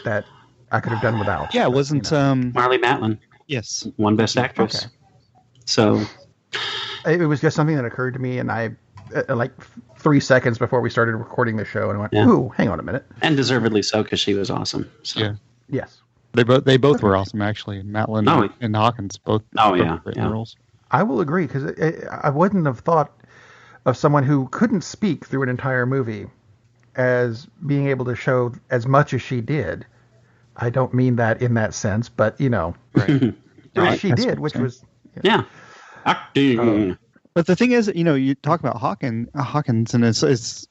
that I could have done without? Yeah, it wasn't Marlee Matlin. Yes, won Best Actress. Okay. So it was just something that occurred to me, and I like 3 seconds before we started recording the show, and I went, "Ooh, hang on a minute!" And deservedly so, because she was awesome. So. Yeah. Yes. They both were awesome, actually. Matlin and Hawkins both. Great roles. I will agree, because I wouldn't have thought of someone who couldn't speak through an entire movie as being able to show as much as she did. I don't mean that in that sense, but right. She did, which was acting. But the thing is, you talk about Hawkins, and it's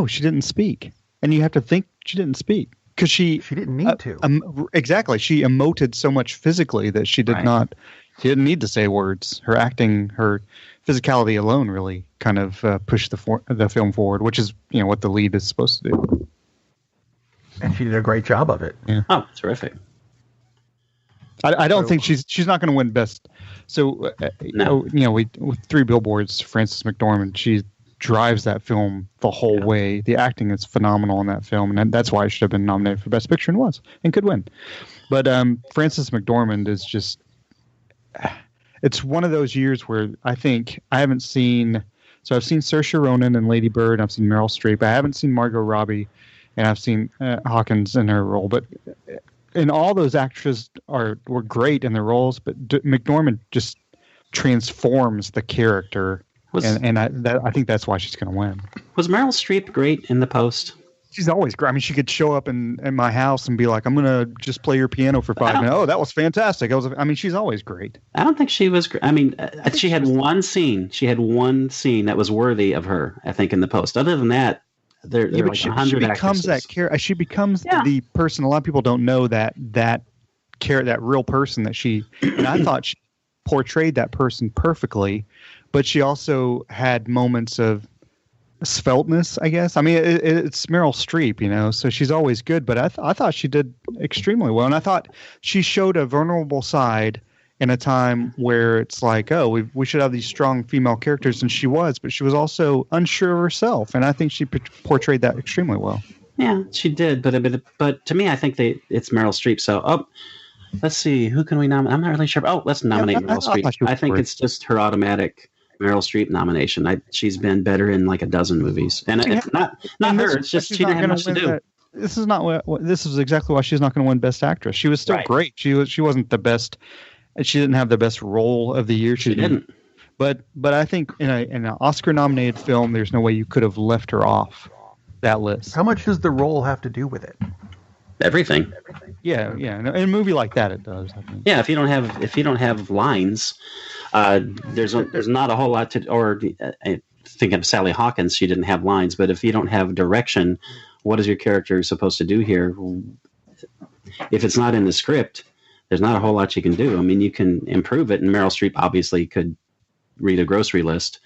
she didn't speak, and you have to think she didn't speak because she didn't need to. Exactly, she emoted so much physically that she did not. She didn't need to say words. Her acting, her physicality alone really kind of pushed the film forward, which is what the lead is supposed to do. And she did a great job of it. Yeah. Oh, terrific. I don't think she's not going to win best. So no. With Three Billboards, Frances McDormand, she drives that film the whole way. The acting is phenomenal in that film, and that's why it should have been nominated for Best Picture and could win. But Frances McDormand is just. It's one of those years where I think I haven't seen. So I've seen Saoirse Ronan and Lady Bird. I've seen Meryl Streep. I haven't seen Margot Robbie, and I've seen Hawkins in her role. But and all those actresses were great in their roles. But McDormand just transforms the character, and I think that's why she's going to win. Was Meryl Streep great in The Post? She's always great. I mean, she could show up in my house and be like, "I'm going to just play your piano for 5 minutes." Oh, that was fantastic. She's always great. I don't think she was. I mean, she had one scene. She had one scene that was worthy of her, I think, in The Post. Other than that, there are like 100 she becomes actresses. That character. She becomes the person. A lot of people don't know that real person that she. And I thought she portrayed that person perfectly, but she also had moments of sveltness, I guess. I mean, it's Meryl Streep, so she's always good, but I thought she did extremely well, and I thought she showed a vulnerable side in a time where it's like, we should have these strong female characters, and she was, but she was also unsure of herself, and I think she portrayed that extremely well. Yeah, she did, but to me, I think it's Meryl Streep. So, let's see, who can we nominate? I'm not really sure. Let's nominate Meryl Streep. I think it's just her automatic Meryl Streep nomination. She's been better in like a dozen movies, and it's not her. It's just she didn't have much to do. This is exactly why she's not going to win Best Actress. She was still great. She wasn't the best. She didn't have the best role of the year. She didn't. But I think in an Oscar nominated film, there's no way you could have left her off that list. How much does the role have to do with it? Everything. Yeah. In a movie like that, it does. I think. Yeah, if you don't have lines, there's not a whole lot to. Or think of Sally Hawkins, she didn't have lines, but if you don't have direction, what is your character supposed to do here? If it's not in the script, there's not a whole lot you can do. I mean, you can improve it, and Meryl Streep obviously could read a grocery list,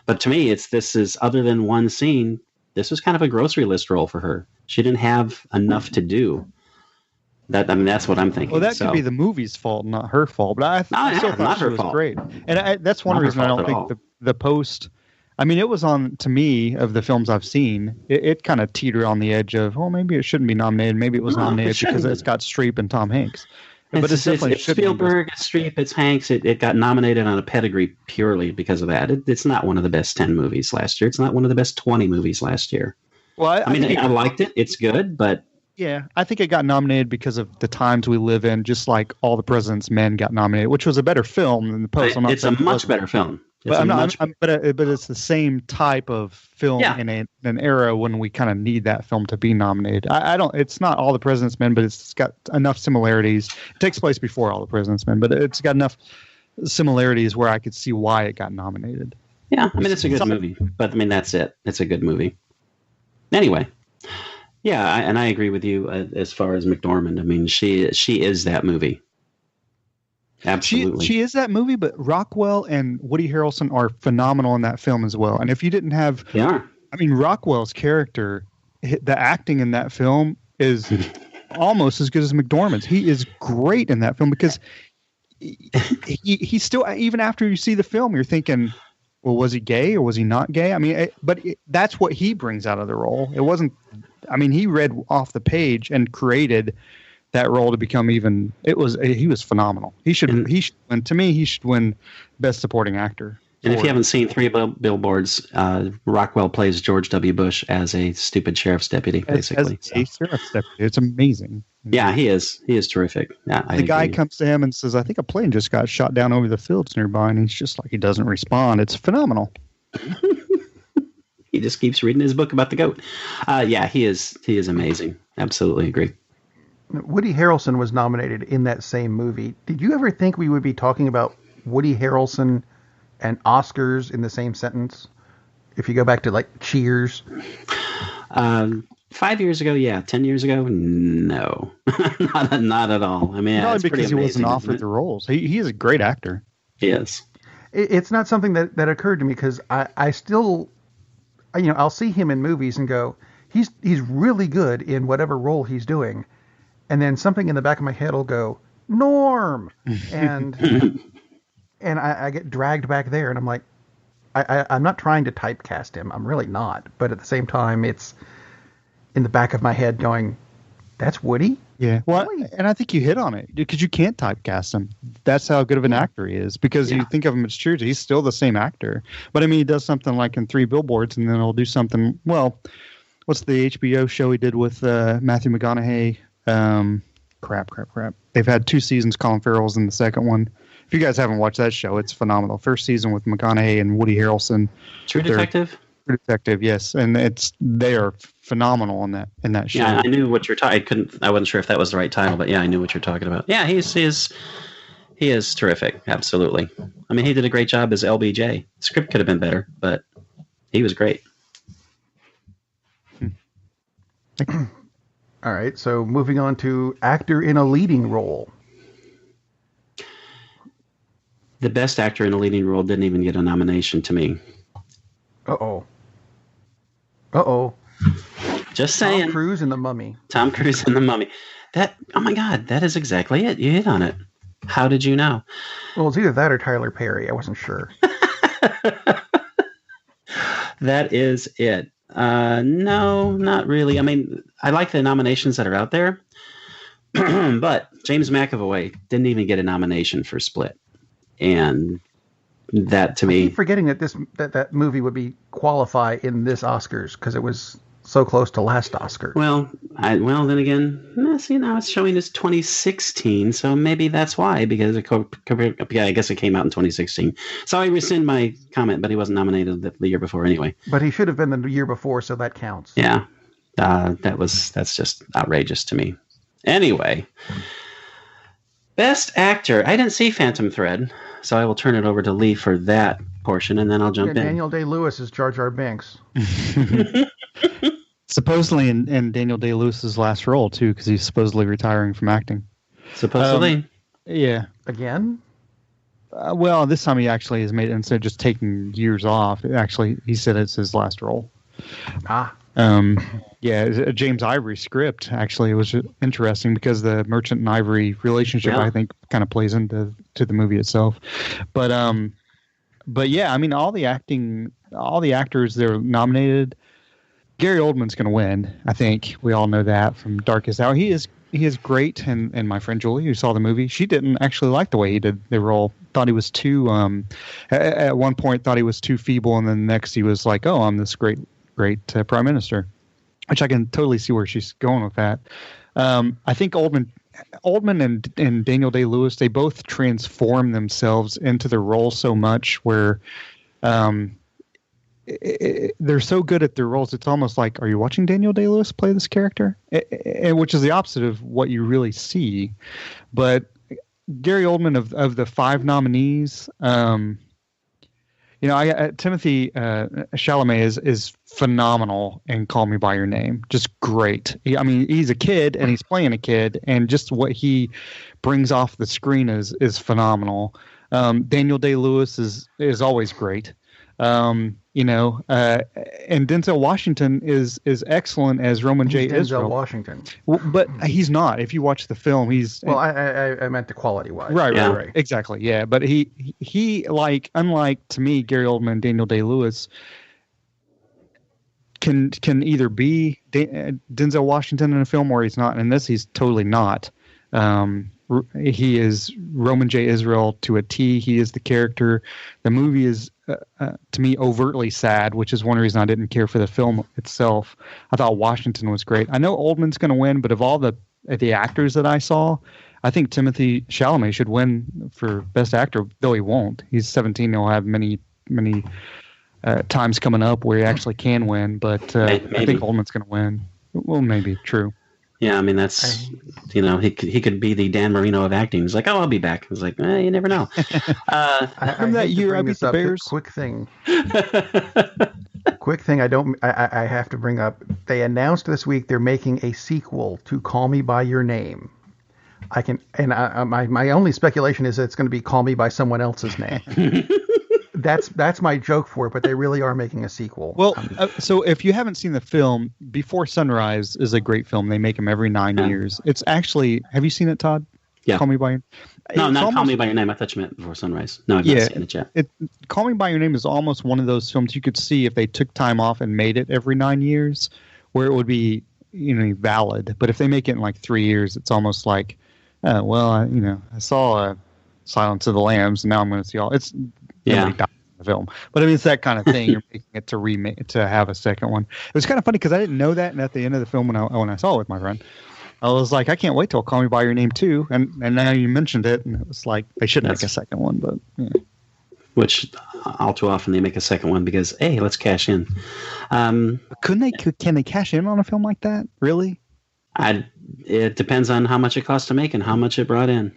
but to me, this is other than one scene. This was kind of a grocery list role for her. She didn't have enough to do. That's what I'm thinking. Well, that could be the movie's fault, not her fault. But I still thought she was great, and that's one reason I don't think the Post. I mean, it was on, to me, of the films I've seen, it kind of teetered on the edge of, maybe it shouldn't be nominated. Maybe it was nominated because it's got Streep and Tom Hanks. But it's Spielberg, it's Streep, it's Hanks. It got nominated on a pedigree purely because of that. It's not one of the best 10 movies last year. It's not one of the best 20 movies last year. Well, I liked it. It's good, but... Yeah, I think it got nominated because of the times we live in, just like All the President's Men got nominated, which was a better film than The Post. It's a much better film. But it's the same type of film in an era when we kind of need that film to be nominated. I don't. It's not All the President's Men, but it's got enough similarities. It takes place before All the President's Men, but it's got enough similarities where I could see why it got nominated. Yeah, I mean, it's a good movie, but I mean, that's it. It's a good movie. Anyway, yeah, and I agree with you as far as McDormand. I mean, she is that movie. Absolutely. She is that movie, but Rockwell and Woody Harrelson are phenomenal in that film as well. And if you didn't have... They are. I mean, Rockwell's character, the acting in that film is almost as good as McDormand's. He is great in that film because he still, even after you see the film, you're thinking, well, was he gay or was he not gay? I mean, that's what he brings out of the role. It wasn't... I mean, he read off the page and created that role to become even. He was phenomenal. He should win. To me, he should win Best Supporting Actor. And if you haven't seen Three Billboards, Rockwell plays George W. Bush as a stupid sheriff's deputy, basically. As a sheriff's deputy. It's amazing. Yeah, he is. He is terrific. Yeah, the guy comes to him and says, "I think a plane just got shot down over the fields nearby," and he's just like, he doesn't respond. It's phenomenal. He just keeps reading his book about the goat. Yeah, he is amazing. Absolutely agree. Woody Harrelson was nominated in that same movie. Did you ever think we would be talking about Woody Harrelson and Oscars in the same sentence? If you go back to like Cheers. 5 years ago, yeah. 10 years ago, no. not at all. I mean, probably because he wasn't offered the roles. He is a great actor. He is. It's not something that occurred to me because I still, I'll see him in movies and go, he's really good in whatever role he's doing. And then something in the back of my head will go, Norm! And and I get dragged back there, and I'm like, I'm not trying to typecast him. I'm really not. But at the same time, it's in the back of my head going, that's Woody? Yeah. Well, and I think you hit on it, because you can't typecast him. That's how good of an actor he is, because you think of him as Cheers, he's still the same actor. But I mean, he does something like in Three Billboards, and then he'll do something, well, what's the HBO show he did with Matthew McConaughey? Crap. They've had 2 seasons. Colin Farrell's in the second one. If you guys haven't watched that show, it's phenomenal. First season with McConaughey and Woody Harrelson. True Detective? True Detective, yes. And they are phenomenal in that show. Yeah, I knew what you're talking. I wasn't sure if that was the right title, but yeah, I knew what you're talking about. Yeah, he is terrific. Absolutely. I mean, he did a great job as LBJ. The script could have been better, but he was great. All right, so moving on to actor in a leading role. The best actor in a leading role didn't even get a nomination to me. Uh-oh. Just saying. Tom Cruise in The Mummy. Tom Cruise in The Mummy. Oh my God, that is exactly it. You hit on it. How did you know? Well, it's either that or Tyler Perry. I wasn't sure. That is it. No, not really. I mean, I like the nominations that are out there, but James McAvoy didn't even get a nomination for Split, and that to me, I keep forgetting that that movie would be qualify in this Oscars because it was so close to last Oscar. Well, then again, see, now it's showing as 2016, so maybe that's why, because I guess it came out in 2016. So I rescind my comment, but he wasn't nominated the year before anyway. But he should have been the year before, so that counts. Yeah, that's just outrageous to me. Anyway, Best Actor. I didn't see Phantom Thread, so I will turn it over to Lee for that portion, and then I'll jump in. Daniel Day-Lewis is Jar Jar Binks. Supposedly in Daniel Day-Lewis's last role, too, because he's supposedly retiring from acting. Supposedly? Yeah. Again? Well, this time he actually has made it, instead of just taking years off, actually, he said it's his last role. Yeah, a James Ivory script, actually. It was interesting because the Merchant and Ivory relationship, I think, kind of plays into the movie itself. But yeah, I mean, all the actors, they're nominated. Gary Oldman's going to win. I think we all know that from Darkest Hour. He is great. And my friend Julie, who saw the movie, she didn't actually like the way he did the role. Thought he was too, at one point thought he was too feeble. And then next he was like, oh, I'm this great prime minister, which I can totally see where she's going with that. I think Oldman Oldman and Daniel Day-Lewis, they both transform themselves into their role so much where they're so good at their roles. It's almost like, are you watching Daniel Day-Lewis play this character? Which is the opposite of what you really see. But Gary Oldman of the 5 nominees, Timothy Chalamet is phenomenal in Call Me by Your Name. Just great. He's a kid and he's playing a kid, and just what he brings off the screen is phenomenal. Daniel Day-Lewis is always great. And Denzel Washington is excellent as Roman J. Israel. Denzel Washington, but he's not. If you watch the film, he's I meant the quality wise. Right, exactly, yeah. But he like, unlike to me, Gary Oldman and Daniel Day-Lewis can either be Denzel Washington in a film or he's not. In this, he's totally not. He is Roman J. Israel to a T. He is the character. The movie is, to me, overtly sad, which is one reason I didn't care for the film itself. I thought Washington was great. I know Oldman's going to win, but of all the actors that I saw, I think Timothy Chalamet should win for Best Actor, though he won't. He's 17. He'll have many times coming up where he actually can win, but I think Oldman's going to win. Well, maybe, true. Yeah, that's, he could be the Dan Marino of acting. He's like, oh, I'll be back. I was like, you never know. From that year, I beat the Bears. Quick thing. I have to bring up. They announced this week they're making a sequel to Call Me by Your Name. My only speculation is that it's going to be Call Me by someone else's name. That's my joke for it, but they really are making a sequel. Well, so if you haven't seen the film, Before Sunrise is a great film. They make them every 9 years. It's actually, have you seen it, Todd? Yeah. Call Me by Your Name. No, not Call Me by Your Name. I thought you meant Before Sunrise. No, I've not seen it yet. Call Me by Your Name is almost one of those films you could see if they took time off and made it every 9 years, where it would be valid. But if they make it in like 3 years, it's almost like, I saw Silence of the Lambs, and now I'm going to see all. It's the film, but it's that kind of thing. You're making it to have a second one. It was kind of funny because I didn't know that, and at the end of the film, when I saw it with my friend, I was like, I can't wait till Call Me by Your Name 2, and now you mentioned it, and it was like they should make a second one, but which all too often they make a second one because hey, let's cash in. Can they cash in on a film like that? Really? It depends on how much it cost to make and how much it brought in.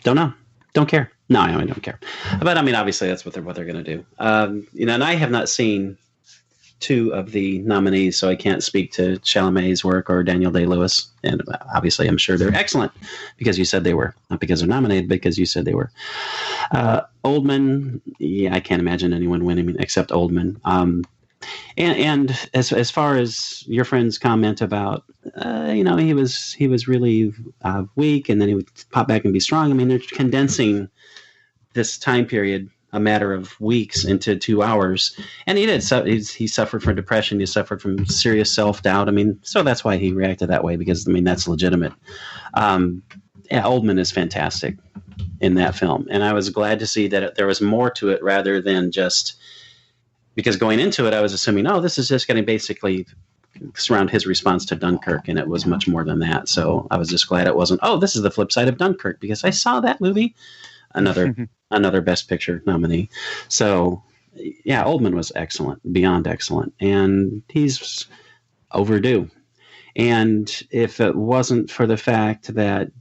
Don't know. Don't care. No, I don't care. But obviously that's what they're going to do. And I have not seen 2 of the nominees, so I can't speak to Chalamet's work or Daniel Day-Lewis. And obviously I'm sure they're excellent because you said they were. Not because they're nominated, because you said they were. Oldman, I can't imagine anyone winning except Oldman. And as far as your friend's comment about, he was really weak, and then he would pop back and be strong. They're condensing this time period, a matter of weeks, into 2 hours, and he did. So he suffered from depression. He suffered from serious self-doubt. So that's why he reacted that way, because that's legitimate. Oldman is fantastic in that film, and I was glad to see that there was more to it rather than just. Because going into it, I was assuming, this is just going to basically surround his response to Dunkirk, and it was much more than that. So I was just glad it wasn't, this is the flip side of Dunkirk, because I saw that movie. Another Best Picture nominee. So, Oldman was excellent, beyond excellent, and he's overdue. And if it wasn't for the fact that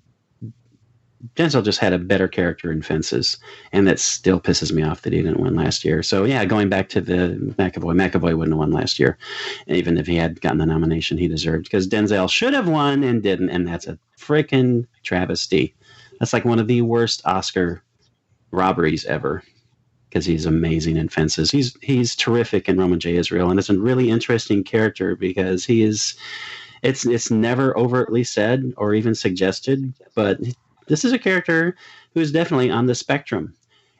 Denzel just had a better character in Fences, and that still pisses me off that he didn't win last year. So going back to the McAvoy wouldn't have won last year, even if he had gotten the nomination he deserved, because Denzel should have won and didn't, and that's a freaking travesty. That's like one of the worst Oscar robberies ever, because he's amazing in Fences. He's terrific in Roman J. Israel, and it's a really interesting character because he is. It's never overtly said or even suggested, but. This is a character who is definitely on the spectrum.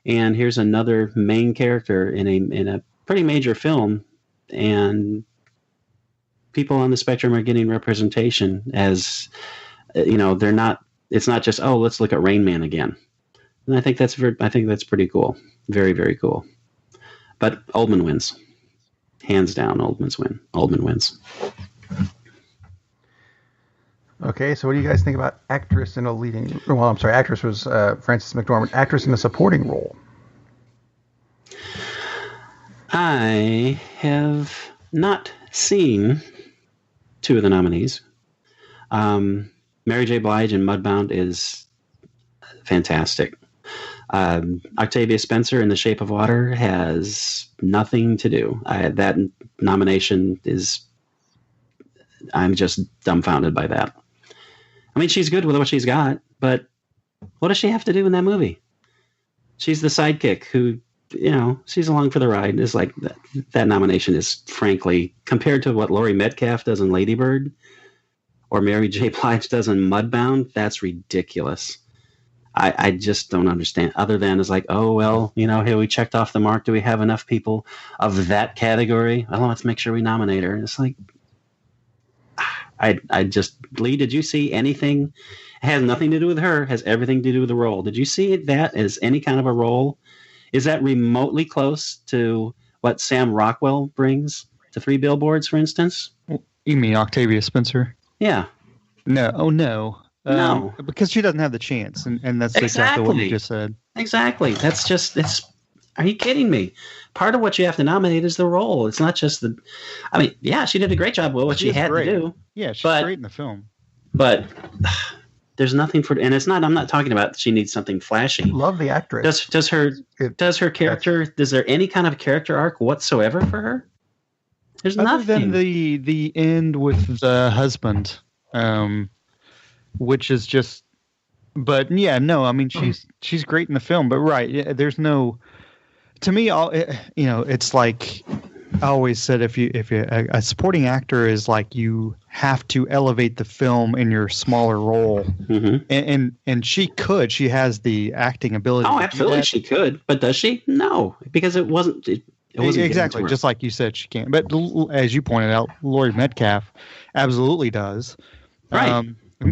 And here's another main character in a pretty major film. And people on the spectrum are getting representation as, they're not, it's not just, let's look at Rain Man again. And I think that's pretty cool. Very, very cool. But Oldman wins. Hands down, Oldman wins. Okay, so what do you guys think about actress in a leading? Well, I'm sorry, actress was Frances McDormand. Actress in a supporting role. I have not seen two of the nominees. Mary J. Blige in Mudbound is fantastic. Octavia Spencer in The Shape of Water has nothing to do. That nomination is... I'm just dumbfounded by that. I mean, she's good with what she's got, but what does she have to do in that movie? She's the sidekick who, she's along for the ride. It's like that nomination is, frankly, compared to what Laurie Metcalf does in Lady Bird or Mary J. Blige does in Mudbound, that's ridiculous. I just don't understand. Other than it's like, oh, well, here we checked off the mark. Do we have enough people of that category? Well, let's make sure we nominate her. It's like, I just, Lee, did you see anything? It has nothing to do with her, has everything to do with the role. Did you see that as any kind of a role? Is that remotely close to what Sam Rockwell brings to Three Billboards, for instance? You mean Octavia Spencer? Yeah. No. Oh, no. No. Because she doesn't have the chance, and that's exactly what you just said. Exactly. Are you kidding me? Part of what you have to nominate is the role. It's not just the... I mean, yeah, she did a great job with what she had to do. Yeah, she's great in the film. But there's nothing for... And it's not... I'm not talking about she needs something flashy. Love the actress. Does her character... Is there any kind of character arc whatsoever for her? There's Other nothing. Than the end with the husband, which is just... But yeah, no, I mean, she's great in the film. But right, there's no... To me, it's like I always said, if you a supporting actor is like you have to elevate the film in your smaller role, and she has the acting ability. Oh, absolutely, she could, but does she? No, because it wasn't. It wasn't exactly just like you said she can't. But as you pointed out, Laurie Metcalf absolutely does. Right.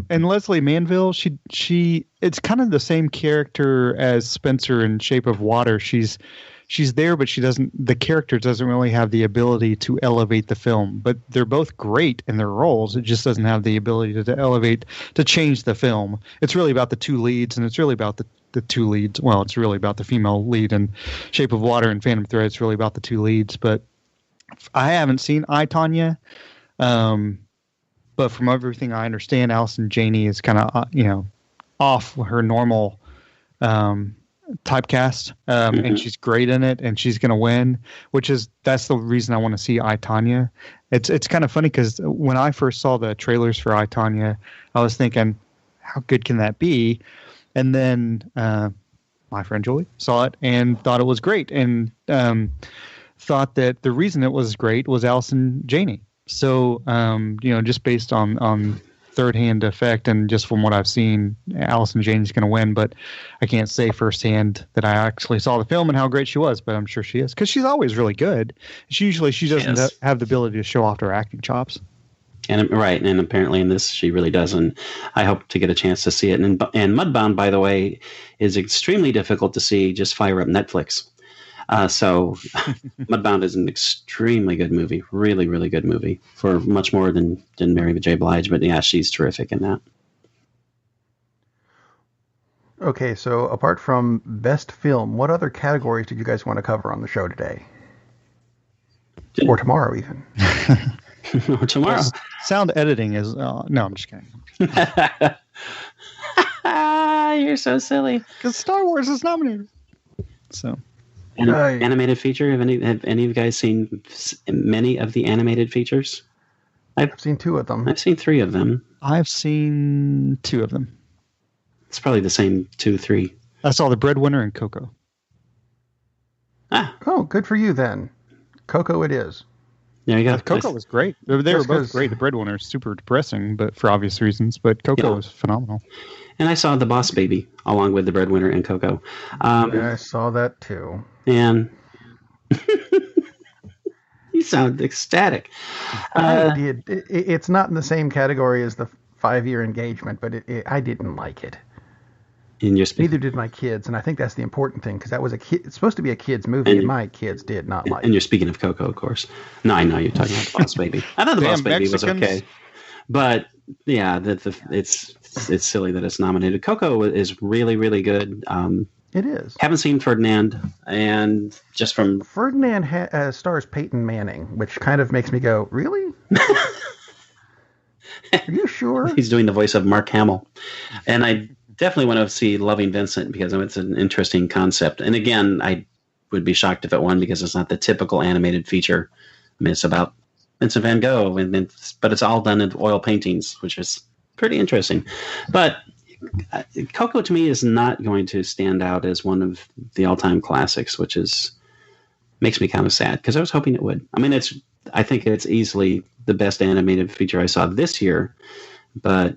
And Leslie Manville, she it's kind of the same character as Spencer in Shape of Water. She's there, but the character doesn't really have the ability to elevate the film. But they're both great in their roles. It just doesn't have the ability to elevate, to change the film. It's really about the two leads, and it's really about the two leads. Well, it's really about the female lead in Shape of Water and Phantom Thread. It's really about the two leads. But I haven't seen I, Tonya. But from everything I understand, Allison Janney is kind of, off her normal typecast, and she's great in it, and she's going to win, that's the reason I want to see I, Tonya. It's kind of funny because when I first saw the trailers for I, Tonya, I was thinking, how good can that be? And then my friend Julie saw it and thought it was great, and thought that the reason it was great was Allison Janney. So, just based on third-hand effect and just from what I've seen, Allison Janney's going to win. But I can't say firsthand that I actually saw the film and how great she was, but I'm sure she is. Because she's always really good. She doesn't have the ability to show off her acting chops. And apparently in this she really does, and I hope to get a chance to see it. And Mudbound, by the way, is extremely difficult to see. Just fire up Netflix. So Mudbound is an extremely good movie, really, really good movie, for much more than Mary J. Blige. But yeah, she's terrific in that. Okay, so apart from best film, what other categories did you guys want to cover on the show today? Or tomorrow, even. Or tomorrow. Sound editing is... no, I'm just kidding. You're so silly. Because Star Wars is nominated. So... Animated feature? Have any of you guys seen many of the animated features? I've seen 2 of them. I've seen 3 of them. I've seen 2 of them. It's probably the same 2, 3. I saw The Breadwinner and Coco. Ah. Oh, good for you then. Coco it is. There you go. Coco was great. They were both great. The Breadwinner is super depressing, but for obvious reasons. But Coco was phenomenal. And I saw The Boss Baby along with The Breadwinner and Coco. Yeah, I saw that too. And you sound ecstatic. I did. It's not in the same category as the 5-year engagement, but I didn't like it. Neither did my kids, and I think that's the important thing, because that was it's supposed to be a kid's movie, and my kids did not like it. And you're speaking of Coco, of course. No, I know you're talking about The Boss Baby. I thought The Boss Baby was okay. But yeah, it's silly that it's nominated. Coco is really, really good. It is. Haven't seen Ferdinand, and just from Ferdinand stars Peyton Manning, which kind of makes me go, really? Are you sure? He's doing the voice of Mark Hamill, and I definitely want to see Loving Vincent because it's an interesting concept. And again, I would be shocked if it won because it's not the typical animated feature. I mean, it's about Vincent van Gogh, but it's all done in oil paintings, which is pretty interesting. But Coco to me is not going to stand out as one of the all-time classics, which makes me kind of sad because I was hoping it would. I mean, I think it's easily the best animated feature I saw this year. But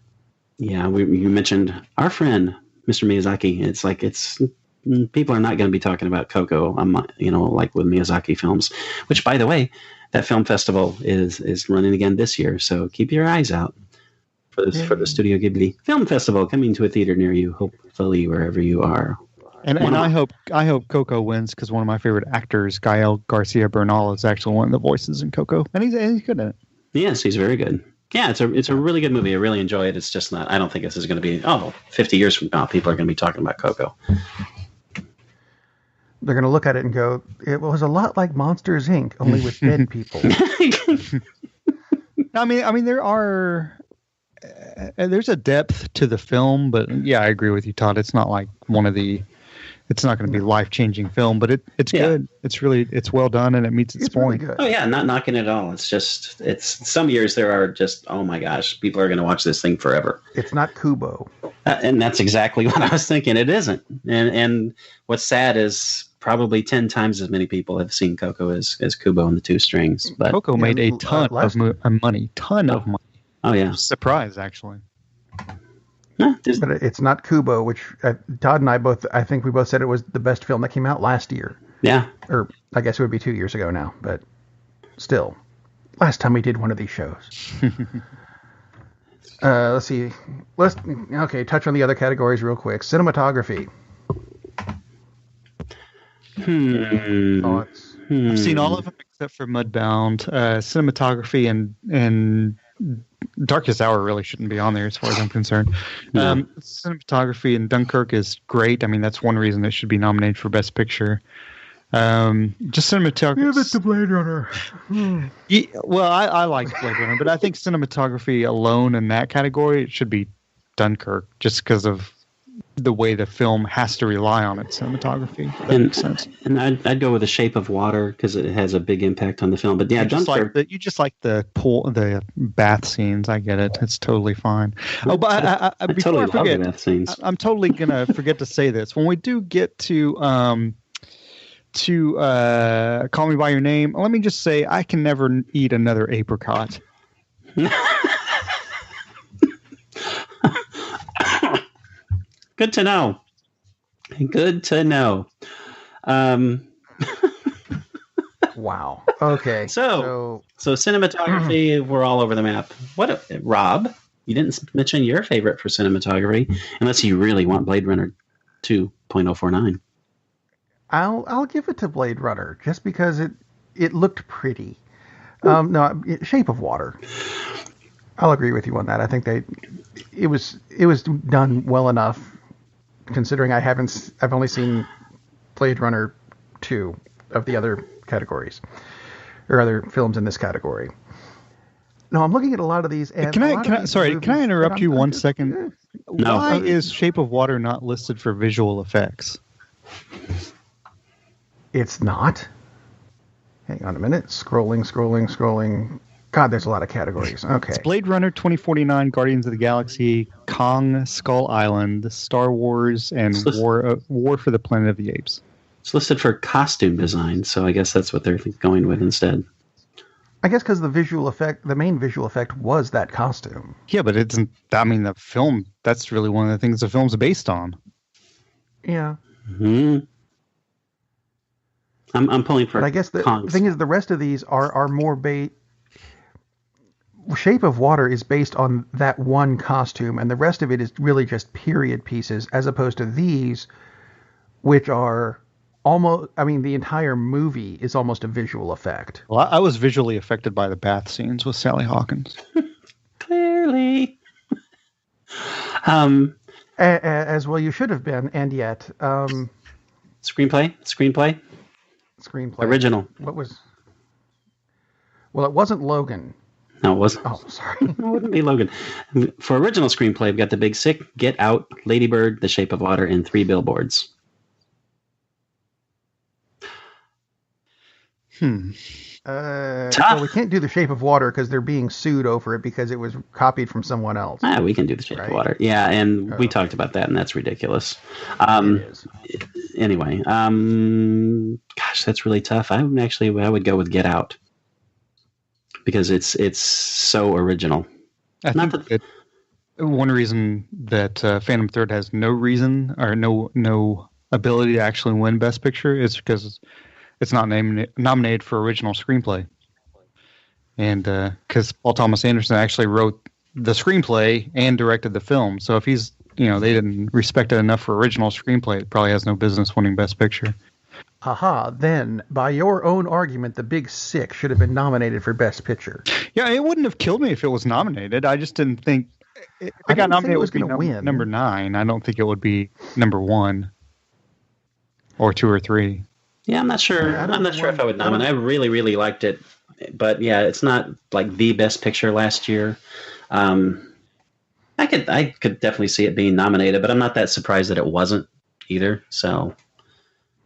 yeah, you mentioned our friend Mr. Miyazaki. It's like people are not going to be talking about Coco, like with Miyazaki films. Which, by the way, that film festival is running again this year, so keep your eyes out for the Studio Ghibli Film Festival coming to a theater near you, hopefully wherever you are. And I hope Coco wins because one of my favorite actors, Gael Garcia Bernal, is actually one of the voices in Coco, and he's good in it. Yes, he's very good. Yeah, it's a really good movie. I really enjoy it. It's just not. I don't think this is going to be 50 years from now, people are going to be talking about Coco. They're going to look at it and go, it was a lot like Monsters, Inc., only with dead people. I mean, there's a depth to the film, but yeah, I agree with you, Todd. It's not like it's not going to be life-changing film, but it's good. It's well done and it meets its point. Really good. Oh yeah, not knocking it at all. It's some years there are just, oh my gosh, people are going to watch this thing forever. It's not Kubo. And that's exactly what I was thinking. It isn't. And what's sad is probably 10 times as many people have seen Coco as Kubo and the Two Strings. But Coco made a ton of money. Oh yeah. Surprise, actually. But it's not Kubo, which Todd and I think we both said it was the best film that came out last year. Yeah. Or I guess it would be 2 years ago now, but still, last time we did one of these shows. Let's see. Touch on the other categories real quick. Cinematography. Thoughts? I've seen all of them except for Mudbound. Cinematography and Darkest Hour really shouldn't be on there as far as I'm concerned. No. Cinematography in Dunkirk is great. I mean, that's one reason it should be nominated for Best Picture. Just cinematography. Give it to Blade Runner. Well, I like Blade Runner, but I think cinematography alone in that category, it should be Dunkirk just because of the way the film has to rely on its cinematography. That makes sense. And I'd go with The Shape of Water because it has a big impact on the film. But yeah, you just like the bath scenes. I get it. It's totally fine. Oh, but I before I forget, bath scenes. I'm totally gonna forget to say this. When we do get to Call Me by Your Name, let me just say I can never eat another apricot. Good to know. Good to know. Wow. Okay. So cinematography, we're all over the map. Rob, you didn't mention your favorite for cinematography, unless you really want Blade Runner 2.049. I'll give it to Blade Runner just because it looked pretty. Shape of Water. I'll agree with you on that. I think it was done well enough, considering I've only seen Blade Runner 2 of the other categories or other films in this category. No, I'm looking at a lot of these. And can I interrupt you 1 second? No. Why is Shape of Water not listed for visual effects? It's not. Hang on a minute. Scrolling. God, there's a lot of categories. Okay. It's Blade Runner 2049, Guardians of the Galaxy, Kong, Skull Island, Star Wars, and War for the Planet of the Apes. It's listed for costume design, so I guess that's what they're going with instead. I guess because the main visual effect was that costume. Yeah, but the film, that's really one of the things the film's based on. Yeah. Mm-hmm. I'm pulling for. But I guess the thing is, the rest of these are more Shape of Water is based on that one costume, and the rest of it is really just period pieces, as opposed to these, which are almost. I mean, the entire movie is almost a visual effect. Well, I was visually affected by the bath scenes with Sally Hawkins. Clearly. early. As well you should have been, and yet. Screenplay. Original. What was? Well, it wasn't Logan. No, it wasn't. Oh, sorry. It wouldn't be Logan. For original screenplay, we've got The Big Sick, Get Out, Lady Bird, The Shape of Water, and Three Billboards. Well, we can't do The Shape of Water because they're being sued over it because it was copied from someone else. We can do The Shape of Water. Yeah, and we talked about that, and that's ridiculous. It is. Anyway, gosh, that's really tough. I would go with Get Out because it's so original. I think one reason that Phantom Thread has no reason or no ability to actually win Best Picture is because it's not nominated for original screenplay. And because Paul Thomas Anderson actually wrote the screenplay and directed the film. So if they didn't respect it enough for original screenplay, it probably has no business winning Best Picture. Aha, then, by your own argument, The Big Sick should have been nominated for Best Picture. Yeah, it wouldn't have killed me if it was nominated. I just didn't think... If it got nominated, it was going to win. Number 9. I don't think it would be number 1 or 2 or 3. Yeah, I'm not sure. I'm not sure if I would nominate. I really, really liked it. But yeah, it's not like the Best Picture last year. I could definitely see it being nominated, but I'm not that surprised that it wasn't either. So...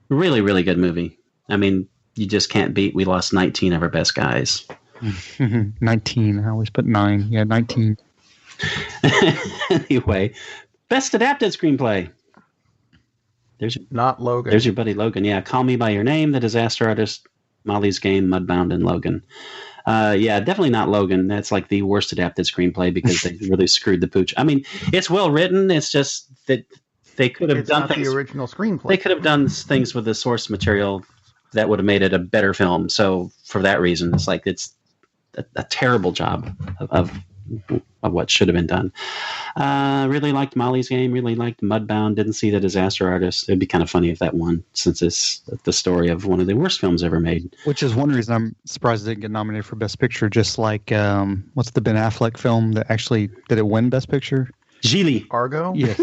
really, really good movie. I mean, you just can't beat We Lost 19 of our best guys. 19. I always put 9. Yeah, 19. Anyway, Best Adapted Screenplay. Not Logan. There's your buddy Logan. Yeah, Call Me By Your Name, The Disaster Artist, Molly's Game, Mudbound, and Logan. Yeah, definitely not Logan. That's like the worst adapted screenplay because they really screwed the pooch. I mean, it's well written. It's just that... they could have done things. The original screenplay. They could have done things with the source material that would have made it a better film. So for that reason, it's like it's a terrible job of what should have been done. Really liked Molly's Game. Really liked Mudbound. Didn't see The Disaster Artist. It'd be kind of funny if that won, since it's the story of one of the worst films ever made. Which is one reason I'm surprised it didn't get nominated for Best Picture. Just like what's the Ben Affleck film that actually did it win Best Picture? Gigli. Argo. Yes.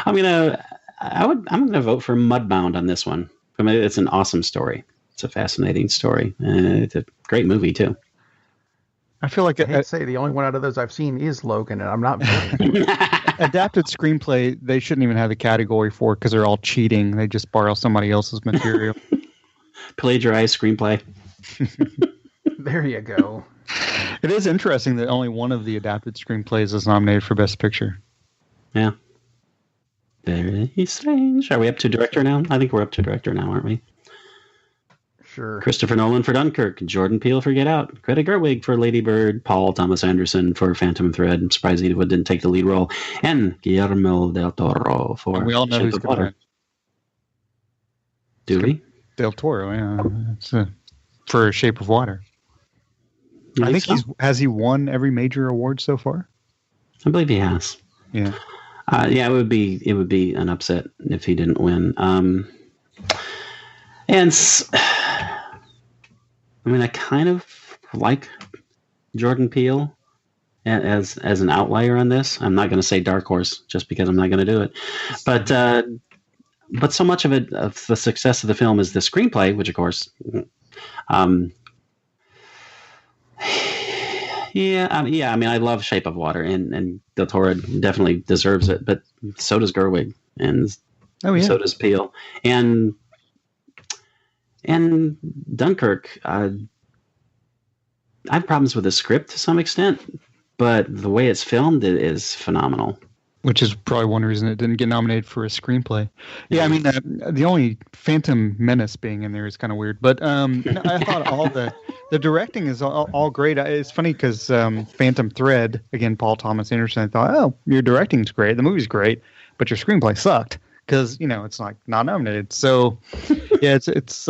I'm gonna vote for Mudbound on this one. I mean, it's an awesome story. It's a fascinating story. It's a great movie too. I feel like I hate to say the only one out of those I've seen is Logan, and I'm not voting. Adapted screenplay, they shouldn't even have the category for it because they're all cheating. They just borrow somebody else's material. Plagiarize screenplay. There you go. It is interesting that only one of the adapted screenplays is nominated for Best Picture. Yeah. Very strange. Are we up to director now? I think we're up to director now, aren't we? Sure. Christopher Nolan for Dunkirk, Jordan Peele for Get Out, Greta Gerwig for Lady Bird, Paul Thomas Anderson for Phantom Thread. I'm surprised he didn't take the lead role, and Guillermo del Toro for we all know Shape who's of Water. win. Do we? Del Toro, yeah. For Shape of Water. I think has he won every major award so far? I believe he has. Yeah. Yeah, it would be an upset if he didn't win. And I mean, I kind of like Jordan Peele as an outlier on this. I'm not going to say dark horse just because I'm not going to do it, but so much of the success of the film is the screenplay, which of course. Yeah. I mean, I love Shape of Water, and Del Toro definitely deserves it, but so does Gerwig, and so does Peele, and Dunkirk. I have problems with the script to some extent, but the way it's filmed is phenomenal. Which is probably one reason it didn't get nominated for a screenplay. Yeah, I mean, the only Phantom Menace being in there is kind of weird. But I thought all the directing is all great. It's funny because Phantom Thread, again, Paul Thomas Anderson, I thought, oh, your directing's great. The movie's great, but your screenplay sucked because, it's like not nominated. So, yeah, it's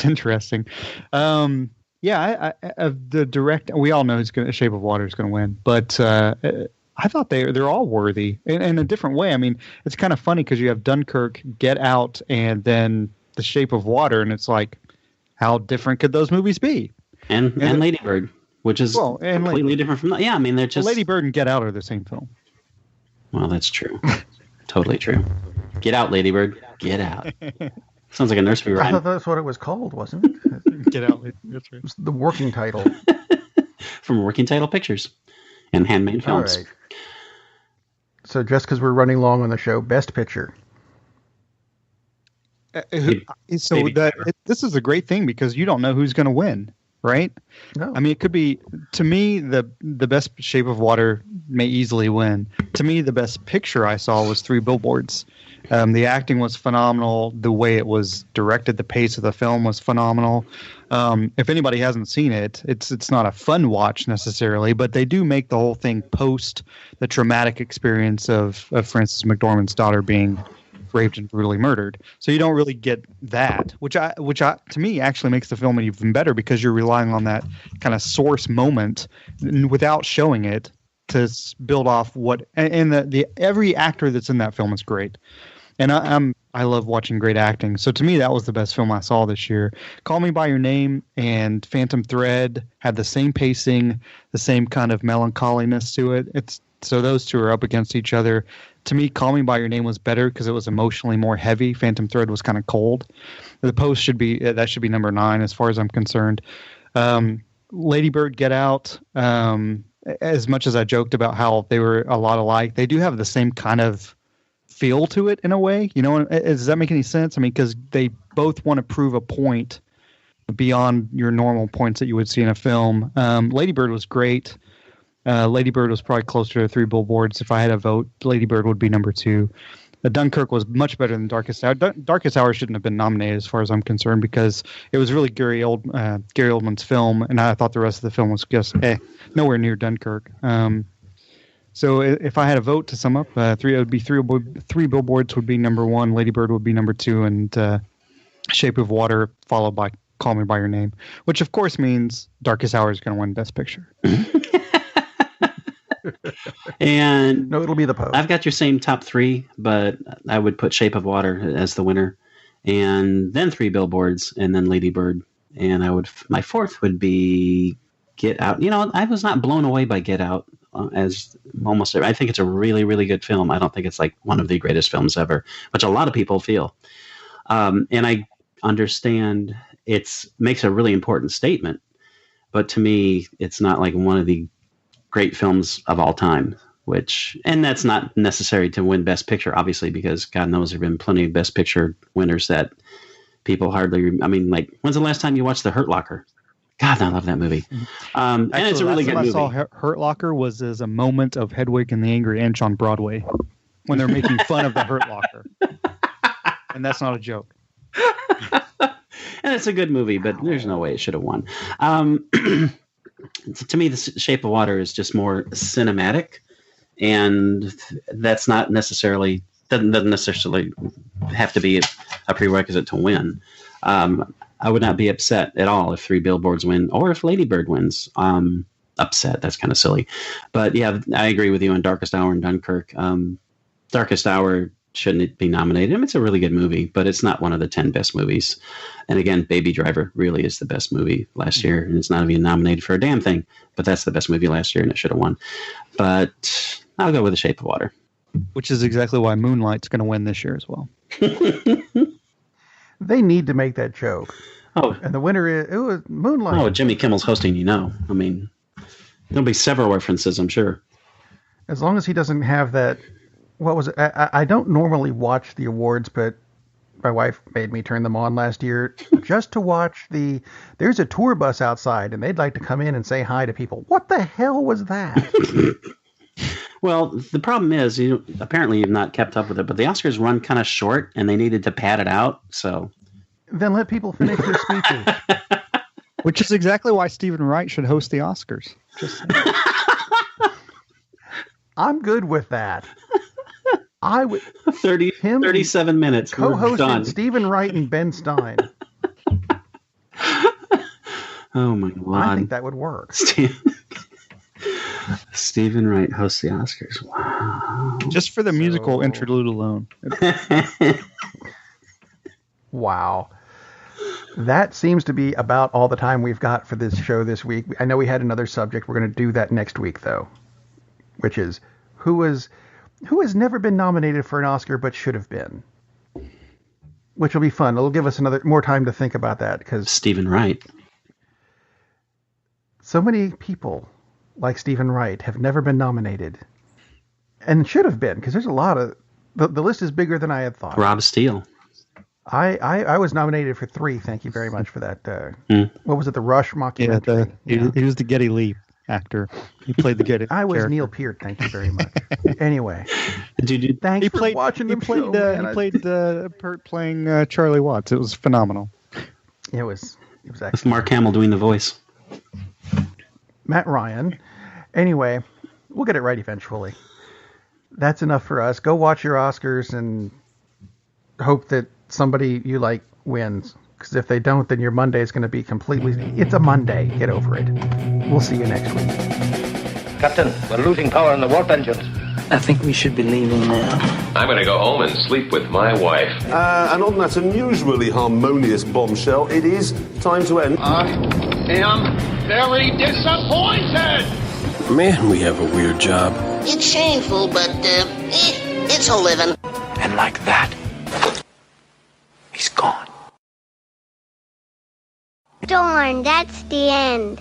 interesting. Yeah, the direct, we all know Shape of Water is going to win. But I thought they're all worthy in a different way. I mean, it's kind of funny because you have Dunkirk, Get Out, and then The Shape of Water, and it's like, how different could those movies be? and Lady Bird, which is completely different from that. Yeah, I mean, they're just... Lady Bird and Get Out are the same film. Well, that's true. Totally true. Get out, Lady Bird. Get out. Sounds like a nursery rhyme. I thought that's what it was called, wasn't it? Get Out, Lady Bird. It was the working title. From Working Title Pictures and Handmade Films. All right. So just because we're running long on the show, Best Picture. This is a great thing because you don't know who's going to win, right? No. I mean, it could be, to me, the best Shape of Water may easily win. To me, the best picture I saw was Three Billboards. The acting was phenomenal. The way it was directed, the pace of the film was phenomenal. If anybody hasn't seen it, it's not a fun watch necessarily, but they do make the whole thing post the traumatic experience of Frances McDormand's daughter being raped and brutally murdered. So you don't really get that, which to me actually makes the film even better because you're relying on that kind of source moment without showing it to build off what. And the every actor that's in that film is great. And I love watching great acting. So to me, that was the best film I saw this year. Call Me by Your Name and Phantom Thread had the same pacing, the same kind of melancholiness to it. So those two are up against each other. To me, Call Me by Your Name was better because it was emotionally more heavy. Phantom Thread was kind of cold. The Post should be number 9 as far as I'm concerned. Lady Bird, Get Out. As much as I joked about how they were a lot alike, they do have the same kind of feel to it in a way. You know, does that make any sense? I mean, because they both want to prove a point beyond your normal points that you would see in a film. Lady Bird was great. Lady Bird was probably closer to Three Billboards. If I had a vote, Lady Bird would be number 2. Dunkirk was much better than Darkest Hour. Darkest Hour shouldn't have been nominated as far as I'm concerned because it was really Gary Oldman's film, and I thought the rest of the film was just nowhere near Dunkirk. So if I had a vote to sum up, Three Billboards would be number 1, Lady Bird would be number 2, and Shape of Water followed by Call Me by Your Name, which of course means Darkest Hour is going to win Best Picture. And no, it'll be The Post. I've got your same top 3, but I would put Shape of Water as the winner, and then Three Billboards, and then Lady Bird, and my 4th would be Get Out. You know, I was not blown away by Get Out as almost. I think it's a really, really good film. I don't think it's like one of the greatest films ever, which a lot of people feel. And I understand it makes a really important statement, but to me, it's not like one of the great films of all time, and that's not necessary to win Best Picture, obviously, because God knows there have been plenty of Best Picture winners that people hardly, I mean, like, when's the last time you watched The Hurt Locker? God, I love that movie. And it's a really good movie. I saw Hurt Locker was as a moment of Hedwig and the Angry Inch on Broadway when they're making fun of the Hurt Locker. And that's not a joke. And it's a good movie, but there's no way it should have won. To me, The Shape of Water is just more cinematic, and that's not necessarily doesn't necessarily have to be a prerequisite to win. I would not be upset at all if Three Billboards win or if Lady Bird wins. Upset, that's kind of silly, but yeah, I agree with you on Darkest Hour and Dunkirk. Darkest Hour shouldn't be nominated. I mean, it's a really good movie, but it's not one of the 10 best movies. And again, Baby Driver really is the best movie last year, and it's not even nominated for a damn thing, but that's the best movie last year, and it should have won. But I'll go with The Shape of Water. Which is exactly why Moonlight's going to win this year as well. They need to make that joke. Oh. And the winner is Moonlight. Oh, Jimmy Kimmel's hosting, you know. I mean, there'll be several references, I'm sure. As long as he doesn't have that... What was it? I don't normally watch the awards, but my wife made me turn them on last year just to watch there's a tour bus outside, and they'd like to come in and say hi to people. What the hell was that? Well, the problem is, apparently you've not kept up with it, but the Oscars run kind of short, and they needed to pad it out, so... Then let people finish their speeches. Which is exactly why Stephen Wright should host the Oscars. Just saying. I'm good with that. I would 37 minutes. Co-hosted Stephen Wright and Ben Stein. Oh my God! I think that would work. Stephen Wright hosts the Oscars. Wow! Just for the musical interlude alone. Wow. that seems to be about all the time we've got for this show this week. I know we had another subject. We're going to do that next week, though, which is who has never been nominated for an Oscar but should have been, which will be fun. It'll give us more time to think about that because Stephen Wright. So many people like Stephen Wright have never been nominated and should have been, because there's a lot of the list is bigger than I had thought. Rob Steele. I was nominated for 3. Thank you very much for that. What was it? The Rush mockumentary. He was the Geddy Lee actor. He played the Geddy. I was character. Neil Peart. Thank you very much. Anyway, thanks for watching the show. He played Peart playing Charlie Watts. It was phenomenal. It was excellent. With Mark Hamill doing the voice. Matt Ryan. Anyway, we'll get it right eventually. That's enough for us. Go watch your Oscars and hope that somebody you like wins. Because if they don't, then your Monday is going to be completely... It's a Monday. Get over it. We'll see you next week. Captain, we're losing power in the warp engines. I think we should be leaving now. I'm going to go home and sleep with my wife. And on that unusually harmonious bombshell, it is time to end. I am very disappointed! Man, we have a weird job. It's shameful, but, it's a living. And like that, he's gone. Darn, that's the end.